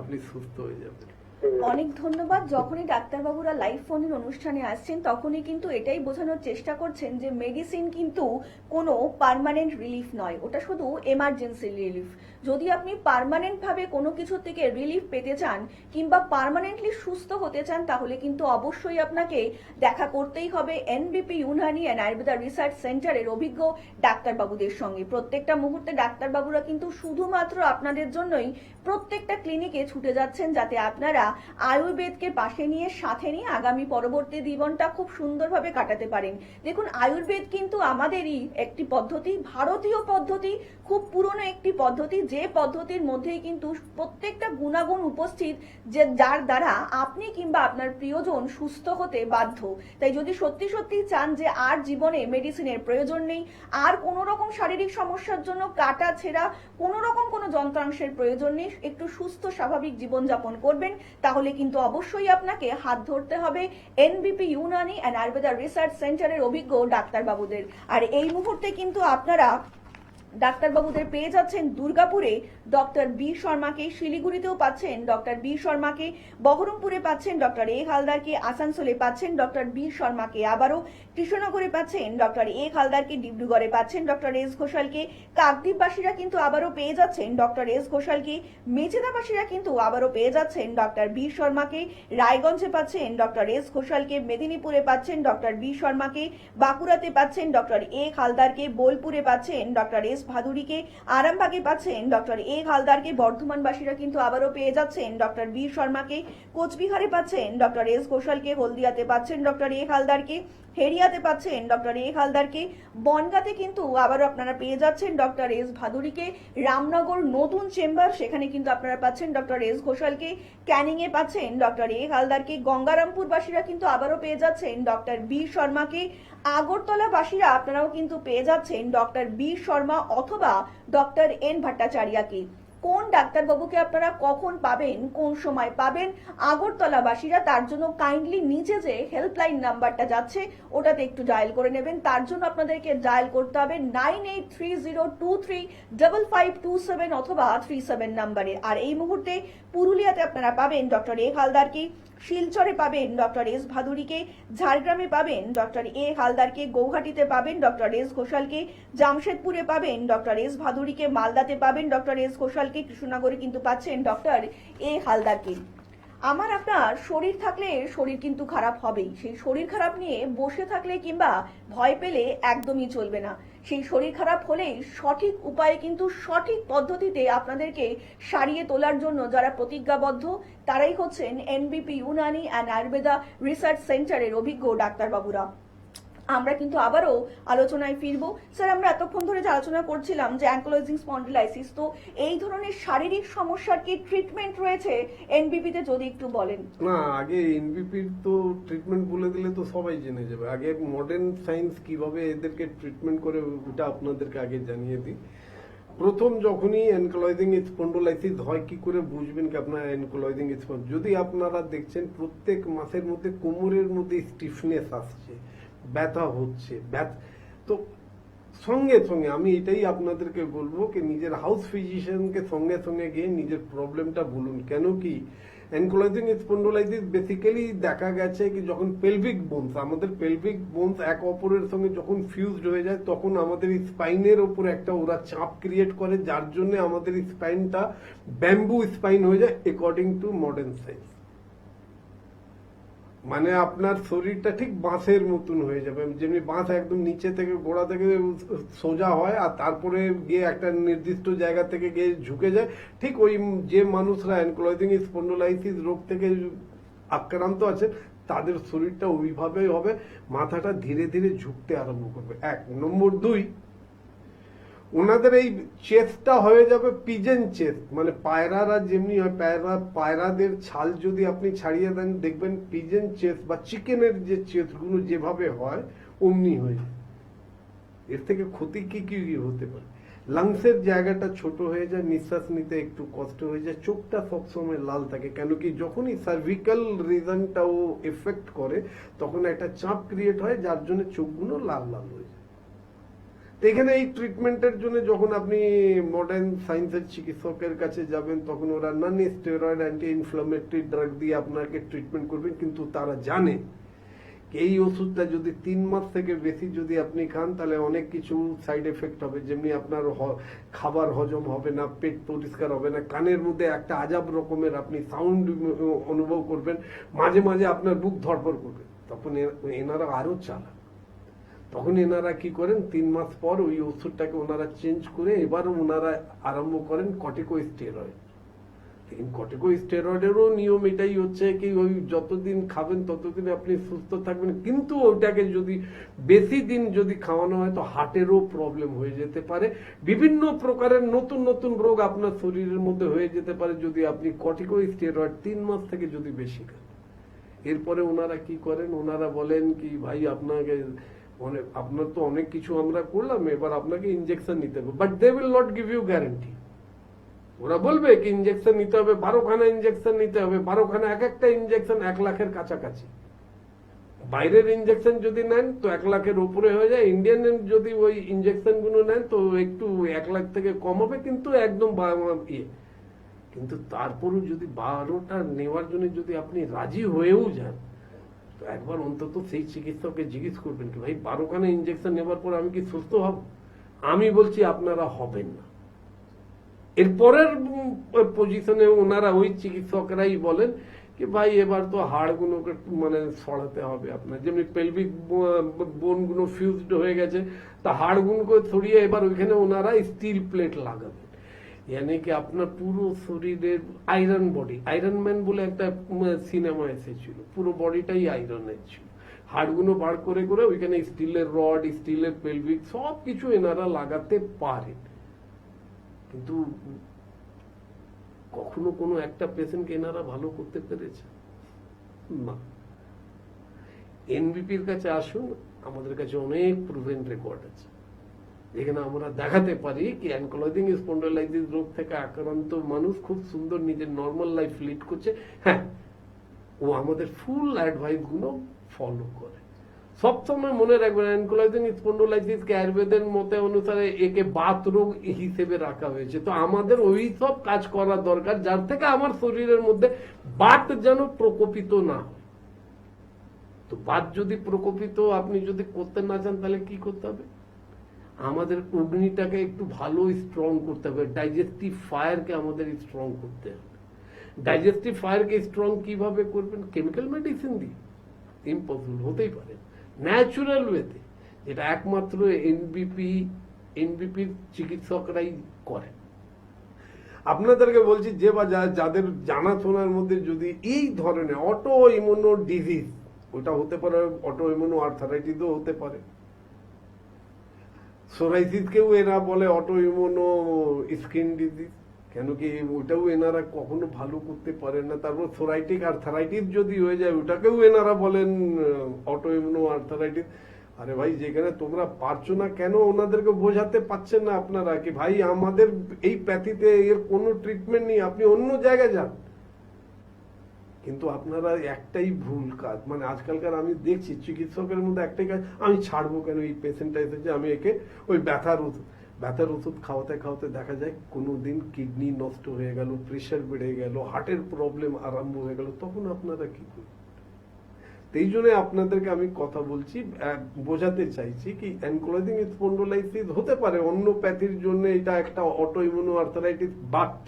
আপনি সুস্থ হয়ে যাবেন।
অনেক ধন্যবাদ। যখনই ডাক্তারবাবুরা লাইভ ফোনের অনুষ্ঠানে আসছেন তখনই কিন্তু এটাই বোঝানোর চেষ্টা করছেন যে মেডিসিন কিন্তু কোনো পার্মানেন্ট রিলিফ নয়, ওটা শুধু এমার্জেন্সি রিলিফ। যদি আপনি পার্মানেন্ট ভাবে কোনো কিছু থেকে রিলিফ পেতে চান কিংবা পার্মানেন্টলি সুস্থ হতে চান, তাহলে কিন্তু অবশ্যই আপনাকে দেখা করতেই হবে এনবিপি ইউনানি অ্যান্ড আয়ুর্বেদা রিসার্চ সেন্টারের অভিজ্ঞ ডাক্তারবাবুদের সঙ্গে। প্রত্যেকটা মুহূর্তে ডাক্তারবাবুরা কিন্তু শুধুমাত্র আপনাদের জন্যই প্রত্যেকটা ক্লিনিকে ছুটে যাচ্ছেন, যাতে আপনারা আয়ুর্বেদকে পাশে নিয়ে সাথে নিয়ে আগামী পরবর্তী জীবনটা খুব সুন্দরভাবে কাটাতে পারেন। দেখুন, আয়ুর্বেদ কিন্তু আমাদেরই একটি পদ্ধতি, ভারতীয় পদ্ধতি, খুব পুরনো একটি পদ্ধতি, যে পদ্ধতির মধ্যেই কিন্তু প্রত্যেকটা গুণাগুণ উপস্থিত, যে যার দ্বারা আপনি কিংবা আপনার প্রিয়জন সুস্থ হতে বাধ্য। তাই যদি সত্যি সত্যি চান যে আর জীবনে মেডিসিনের প্রয়োজন নেই, আর কোনো রকম শারীরিক সমস্যার জন্য কাটা ছেঁড়া কোনো রকম কোনো যন্ত্রাংশের প্রয়োজন নেই, একটু সুস্থ স্বাভাবিক জীবনযাপন করবেন, তাহলে কিন্তু অবশ্যই আপনাকে হাত ধরতে হবে এনবিপি ইউনানি অ্যান্ড আয়ুর্বেদা রিসার্চ সেন্টারের অভিজ্ঞ ডাক্তারবাবুদের। আর এই মুহূর্তে কিন্তু আপনারা ডাক্তারবাবুদের পেয়ে যাচ্ছেন দুর্গাপুরে ডক্টর বি শর্মাকে, শিলিগুড়িতেও পাচ্ছেন ডক্টর বি শর্মাকে, বহরমপুরে পাচ্ছেন ডক্টর এ হালদারকে, আসানসোলে পাচ্ছেন ডক্টর বি শর্মাকে, আবারও কৃষ্ণনগরে পাচ্ছেন ডক্টর এ হালদারকে, ডিব্রুগড়ে পাচ্ছেন ডক্টর এস ঘোষালকে, কাকদ্বীপবাসীরা কিন্তু আবারও পেয়ে যাচ্ছেন ডক্টর এস ঘোষালকে, মেচেদাবাসীরা কিন্তু আবারও পেয়ে যাচ্ছেন ডক্টর বি শর্মাকে, রায়গঞ্জে পাচ্ছেন ডক্টর এস ঘোষালকে, মেদিনীপুরে পাচ্ছেন ডক্টর বি শর্মাকে, বাঁকুড়াতে পাচ্ছেন ডক্টর এ হালদারকে, বোলপুরে পাচ্ছেন ডক্টর এস ভাদুরীকে, আরামবাগে পাচ্ছেন ডক্টর এ হালদারকে, বর্ধমানবাসীরা কিন্তু আবারও পেয়ে যাচ্ছেন ডক্টর বি শর্মাকে, কোচবিহারে পাচ্ছেন ডক্টর এস ঘোষালকে, হলদিয়াতে পাচ্ছেন ডক্টর এ হালদারকে, হেরিয়াতে পাচ্ছেন ডক্টর এ হালদারকে, বনগাঁতে কিন্তু আবারও আপনারা পেয়ে যাচ্ছেন ডক্টর এস ভাদুরীকে, রামনগর নতুন চেম্বার সেখানে কিন্তু আপনারা পাচ্ছেন ডক্টর এস ঘোষালকে, ক্যানিং এ পাচ্ছেন ডক্টর এ হালদারকে, গঙ্গারামপুরবাসীরা কিন্তু আবারও পেয়ে যাচ্ছেন ডক্টর বি শর্মাকে, আগরতলা বাসীরা আপনারাও কিন্তু পেয়ে যাচ্ছেন ডক্টর বি শর্মা অথবা ডক্টর এন ভট্টাচার্যকে। কোন ডাক্তারবাবুকে আপনারা কখন পাবেন, কোন সময় পাবেন, আগরতলা বাসীরা তার জন্য কাইন্ডলি নিচে যে হেল্পলাইন নাম্বারটা যাচ্ছে ওটাতে একটু ডায়াল করে নেবেন। তার জন্য আপনাদেরকে ডায়াল করতে হবে 9830235527 অথবা 37 নাম্বারে। আর এই মুহূর্তে পুরুলিয়াতে আপনারা পাবেন ডক্টর এ হালদারকে, শিলচরে পাবেন ডক্টর এস ভাদুরীকে, ঝাড়গ্রামে পাবেন ডক্টর এ হালদারকে, গৌহাটিতে পাবেন ডক্টর এস ঘোষালকে, জামশেদপুরে পাবেন ডক্টর এস ভাদুরীকে, মালদাতে পাবেন ডক্টর এস ঘোষালকে, কৃষ্ণনগরে কিন্তু পাচ্ছেন ডক্টর এ হালদারকে। আমার আপনার শরীর থাকলে শরীর কিন্তু খারাপ হবেই, সেই শরীর খারাপ নিয়ে বসে থাকলে কিংবা ভয় পেলে একদমই চলবে না। সেই শরীর খারাপ হলেই সঠিক উপায়ে কিন্তু সঠিক পদ্ধতিতে আপনাদেরকে সারিয়ে তোলার জন্য যারা প্রতিজ্ঞাবদ্ধ তারাই হচ্ছেন NBP Unani and Ayurveda research সেন্টারের অভিজ্ঞ ডাক্তারবাবুরা। আমরা কিন্তু আবারও আলোচনায় ফিরবো। স্যার, আমরা এতক্ষণ ধরে যে আলোচনা করছিলাম যে অ্যাঙ্কোলজিং স্পন্ডিলাইসিস, তো এই ধরনের শারীরিক সমস্যার কি ট্রিটমেন্ট রয়েছে এনবিপিতে, যদি একটু বলেন।
না, আগে এনবিপির তো ট্রিটমেন্ট বলে দিলে তো সবাই জেনে যাবে। আগে মডার্ন সায়েন্স কিভাবে এদেরকে ট্রিটমেন্ট করে ওটা আপনাদেরকে আগে জানিয়ে দিই। প্রথম যখনই অ্যানকোলজিং স্পন্ডোলাইসিস হয়, কি করে বুঝবেন কি আপনার অ্যানকোলজিং স্পন্ড? যদি আপনারা দেখছেন প্রত্যেক মাসের মধ্যে কোমরের মধ্যে স্টিফনেস আসছে, ব্যথা হচ্ছে, তো সঙ্গে সঙ্গে আমি এটাই আপনাদেরকে বলবো কি নিজের হাউস ফিজিশিয়ানকে সঙ্গে সঙ্গে গিয়ে নিজের প্রবলেমটা বলুন। কেন কি অ্যানকোলজিং স্পন্ডোলাইসিস বেসিক্যালি দেখা গেছে কি যখন পেলভিক বোনস, আমাদের পেলভিক বোনস এক অপরের সঙ্গে যখন ফিউজড হয়ে যায় তখন আমাদের স্পাইনের ওপর একটা ওরা চাপ ক্রিয়েট করে, যার জন্য আমাদের স্পাইনটা ব্যাম্বু স্পাইন হয়ে যায় অ্যাকর্ডিং টু মডার্ন সায়েন্স। মানে আপনার শরীরটা ঠিক বাঁশের মতন হয়ে যাবে, যেমনি বাঁশ একদম নিচে থেকে গোড়া থেকে সোজা হয় আর তারপরে গিয়ে একটা নির্দিষ্ট জায়গা থেকে গিয়ে ঝুঁকে যায়, ঠিক ওই যে মানুষরা অ্যানকোলজিং স্পন্ডোলাইসিস রোগ থেকে আক্রান্ত আছে তাদের শরীরটা ওইভাবেই হবে, মাথাটা ধীরে ধীরে ঝুঁকতে আরম্ভ করবে। 1 নম্বর 2, ওনাদের এই চেস্টটা হয়ে যাবে পিজেন চেস্ট, মানে পায়রারা যেমনি হয়, পায়রাদের ছাল যদি আপনি ছাড়িয়ে দেন দেখবেন পিজেন চেস্ট বা চিকেনের যে চেস্টগুলো যেভাবে হয় অমনি হয়ে যায়। এর থেকে ক্ষতি কি কি হতে পারে? লাংসের জায়গাটা ছোট হয়ে যায়, নিঃশ্বাস নিতে একটু কষ্ট হয়ে যায়, চোখটা সবসময় লাল থাকে। কেন কি যখনই সার্ভিক্যাল রিজনটাও এফেক্ট করে তখন একটা চাপ ক্রিয়েট হয়, যার জন্য চোখগুলো লাল লাল হয়ে যায়। এখানে এই ট্রিটমেন্টের জন্য যখন আপনি মডার্ন সায়েন্সের চিকিৎসকের কাছে যাবেন তখন ওরা নন স্টেরয়েড অ্যান্টি ইনফ্লামেটরি ড্রাগ দিয়ে আপনাকে ট্রিটমেন্ট করবেন, কিন্তু তারা জানে এই ওষুধটা যদি 3 মাস থেকে বেশি যদি আপনি খান তাহলে অনেক কিছু সাইড এফেক্ট হবে, যেমনি আপনার খাবার হজম হবে না, পেট পরিষ্কার হবে না, কানের মধ্যে একটা আজাব রকমের আপনি সাউন্ড অনুভব করবেন, মাঝে মাঝে আপনার বুক ধড়ফড় করবে। তখন এনারা আরো চালাক, তখন এনারা কি করেন 3 মাস পর ওই ওষুধটাকে ওনারা চেঞ্জ করে এবার ওনারা আরম্ভ করেন কর্টিকোস্টেরয়েড। কর্টিকোস্টেরয়েডেরও নিয়ম এটাই হচ্ছে কি ওই যতদিন খাবেন ততদিন আপনি সুস্থ থাকবেন, কিন্তু ওটাকে যদি বেশি দিন যদি খাওয়ানো হয় তো হার্টেরও প্রবলেম হয়ে যেতে পারে, বিভিন্ন প্রকারের নতুন নতুন রোগ আপনার শরীরের মধ্যে হয়ে যেতে পারে যদি আপনি কর্টিকোস্টেরয়েড 3 মাস থেকে যদি বেশি খান। এরপরে ওনারা কি করেন, ওনারা বলেন কি ভাই আপনাকে আপনার তো অনেক কিছু আমরা করলাম, এবার আপনাকে ইনজেকশন নিতে হবে, but they will not give you guarantee. ওরা বলবে কি ইনজেকশন নিতে হবে, 12খানা ইনজেকশন নিতে হবে, 12খানা এক একটা ইনজেকশন 1 লাখের কাছাকাছি। বাইরের ইনজেকশন যদি নেন তো 1 লাখের উপরে হয়ে যায়, ইন্ডিয়ান যদি ওই ইনজেকশন গুলো নেন তো একটু 1 লাখ থেকে কম হবে, কিন্তু একদম কিন্তু তারপরও যদি 12টা নেওয়ার জন্য যদি আপনি রাজি হয়েও যান তো একবার অন্তত সেই চিকিৎসককে জিজ্ঞেস করবেন কি ভাই 12খানা ইনজেকশন নেওয়ার পর আমি কি সুস্থ হব? আমি বলছি আপনারা হবেন না। এরপরের পজিশনে ওনারা ওই চিকিৎসকরাই বলেন কি ভাই এবার তো হাড়গুলোকে মানে সরাতে হবে আপনার, যেমনি পেলভিক বোনগুলো ফিউজড হয়ে গেছে তা হাড়গুলোকে সরিয়ে এবার ওইখানে ওনারা স্টিল প্লেট লাগাবেন, यानी কি আপনার পুরো শরীরের আয়রন বডি, আয়রন ম্যান বলে একটা সিনেমা এসেছিল, পুরো বডিটাই আয়রনের ছিল, হাড়গুলো বার করে করে ওইখানে স্টিলের রড, স্টিলের পেলভিক সবকিছু এনারা লাগাতে পারেন। কিন্তু কখনো কোনো একটা পেশেন্টকে এনারা ভালো করতে পেরেছে না। এনবিপির কাছে আসুন, আমাদের কাছে অনেক প্রুভেন রেকর্ড আছে যেখানে আমরা দেখাতে পারি কি অ্যানকোলজিং স্পন্ডাইলাইটিস রোগ থেকে আক্রান্ত মানুষ খুব সুন্দর নিজের নর্মাল লাইফ লিড করছে। হ্যাঁ, ও আমাদের ফুল অ্যাডভাইস গুলো ফলো করে। সবসময় মনে রাখবেন অ্যানকোলজিং স্পন্ডাইলাইটিসকে আয়ুর্বেদের মতে অনুসারে একে বাত রোগ হিসেবে রাখা হয়েছে, তো আমাদের ওই সব কাজ করা দরকার যার থেকে আমার শরীরের মধ্যে বাত যেন প্রকোপিত না হয়। তো বাত যদি প্রকোপিত আপনি যদি করতে না চান তাহলে কি করতে হবে? আমাদের অগ্নিটাকে একটু ভালো স্ট্রং করতে হবে, ডাইজেস্টিভ ফায়ারকে আমাদের স্ট্রং করতে হবে। ডাইজেস্টিভ ফায়ারকে স্ট্রং কিভাবে করবেন? কেমিক্যাল মেডিসিন দিয়ে? ইম্পসিবল, হতেই পারে। ন্যাচুরাল ওয়েতে, যেটা একমাত্র এনবিপির চিকিৎসকরাই করে। আপনাদেরকে বলছি যে বা যাদের জানাশোনার মধ্যে যদি এই ধরনের অটো ইমিউনো ডিজিজ, ওটা হতে পারে অটো ইমিউনো আর্থারাইটিসও হতে পারে, সোরাইসিসকেও এরা বলে অটো ইমিউনো স্কিন ডিজিজ, কেন কি ওটাও এনারা কখনো ভালো করতে পারেন না। তারপর সোরাইটিক আর্থারাইটিস যদি হয়ে যায় ওটাকেও এনারা বলেন অটো ইমিউনো আর্থারাইটিস। আরে ভাই, যেখানে তোমরা পারছো না কেন ওনাদেরকে বোঝাতে পারছেন না আপনারা কি ভাই আমাদের এই প্যাথিতে এর কোনো ট্রিটমেন্ট নেই, আপনি অন্য জায়গায় যান। কিন্তু আপনারা একটাই ভুল কাজ, মানে আজকালকার আমি দেখছি চিকিৎসকের মধ্যে একটাই কাজ, আমি ছাড়বো কেন এই পেশেন্টটা এসেছে, আমি একে ওই ব্যথার ওষুধ খাওয়াতে খাওয়াতে দেখা যায় কোনোদিন কিডনি নষ্ট হয়ে গেল, প্রেশার বেড়ে গেল, হার্টের প্রবলেম আরম্ভ হয়ে গেল, তখন আপনারা কি করবেন? এই জন্য আপনাদেরকে আমি কথা বলছি, বোঝাতে চাইছি কি অ্যানকোলজিং স্পন্ডোলাইসিস হতে পারে অন্য প্যাথির জন্য, এটা একটা অটো ইমিউনো আর্থারাইটিস, বাট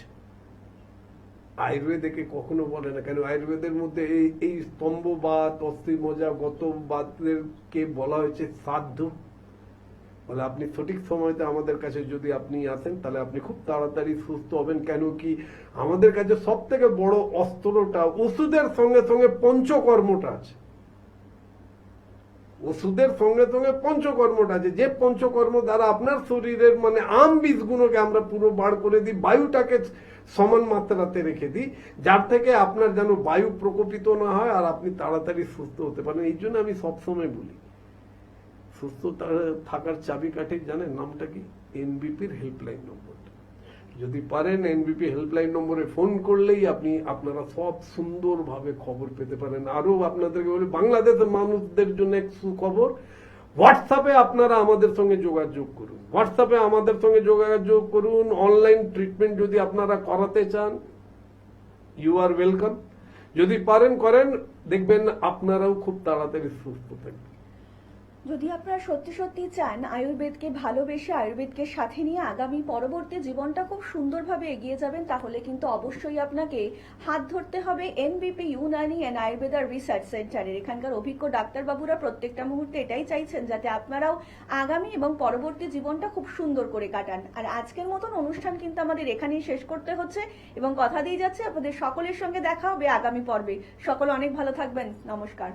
আয়ুর্বেদকে কখনো বলে না। কেন? আয়ুর্বেদের মধ্যে এই স্তম্ভবাত, অস্থিমজ্জা, গতবাতের কে বলা হয়েছে সাধ্য। বলে আপনি সঠিক সময়তে আমাদের কাছে যদি আপনি আসেন তাহলে আপনি খুব তাড়াতাড়ি সুস্থ হবেন। কেন কি আমাদের কাছে সব থেকে বড় অস্ত্রটা ওষুধের সঙ্গে সঙ্গে পঞ্চকর্মটা আছে। ওষুধের সঙ্গে সঙ্গে পঞ্চকর্মটা আছে, যে পঞ্চকর্ম দ্বারা আপনার শরীরের মানে বীজগুলোকে আমরা পুরো বার করে দিই, বায়ুটাকে সমান মাত্রাতে রেখে দিই, যার থেকে আপনার যেন বায়ু প্রকোপিত না হয় আর আপনি তাড়াতাড়ি সুস্থ হতে পারেন। এই জন্য আমি সবসময় বলি সুস্থ থাকার চাবিকাঠি জানেন নামটা কি? এনবিপির হেল্পলাইন নম্বরটা। যদি পারেন এনবিপি হেল্পলাইন নম্বরে ফোন করলেই আপনারা সব সুন্দরভাবে খবর পেতে পারেন। আরো আপনাদেরকে বলি, বাংলাদেশের মানুষদের জন্য এক সুখবর, হোয়াটসঅ্যাপে আপনারা আমাদের সঙ্গে যোগাযোগ করুন। হোয়াটসঅ্যাপে আমাদের সঙ্গে যোগাযোগ করুন। অনলাইন ট্রিটমেন্ট যদি আপনারা করাতে চান, ইউ আর ওয়েলকাম। যদি পারেন করেন, দেখবেন আপনারাও খুব তাড়াতাড়ি সুস্থ থাকবেন।
যদি আপনারা সত্যি সত্যি চান আয়ুর্বেদকে ভালোবেসে আয়ুর্বেদকে সাথে নিয়ে আগামী পরবর্তী জীবনটা খুব সুন্দরভাবে এগিয়ে যাবেন, তাহলে কিন্তু অবশ্যই আপনাকে হাত ধরতে হবে এনবিপি ইউনানি অ্যান্ড আয়ুর্বেদা রিসার্চ সেন্টারের। এখানকার অভিজ্ঞ ডাক্তারবাবুরা প্রত্যেকটা মুহূর্তে এটাই চাইছেন যাতে আপনারাও আগামী এবং পরবর্তী জীবনটা খুব সুন্দর করে কাটান। আর আজকের মতন অনুষ্ঠান কিন্তু আমাদের এখানেই শেষ করতে হচ্ছে এবং কথা দিয়ে যাচ্ছে আপনাদের সকলের সঙ্গে দেখা হবে আগামী পর্বে। সকলে অনেক ভালো থাকবেন, নমস্কার।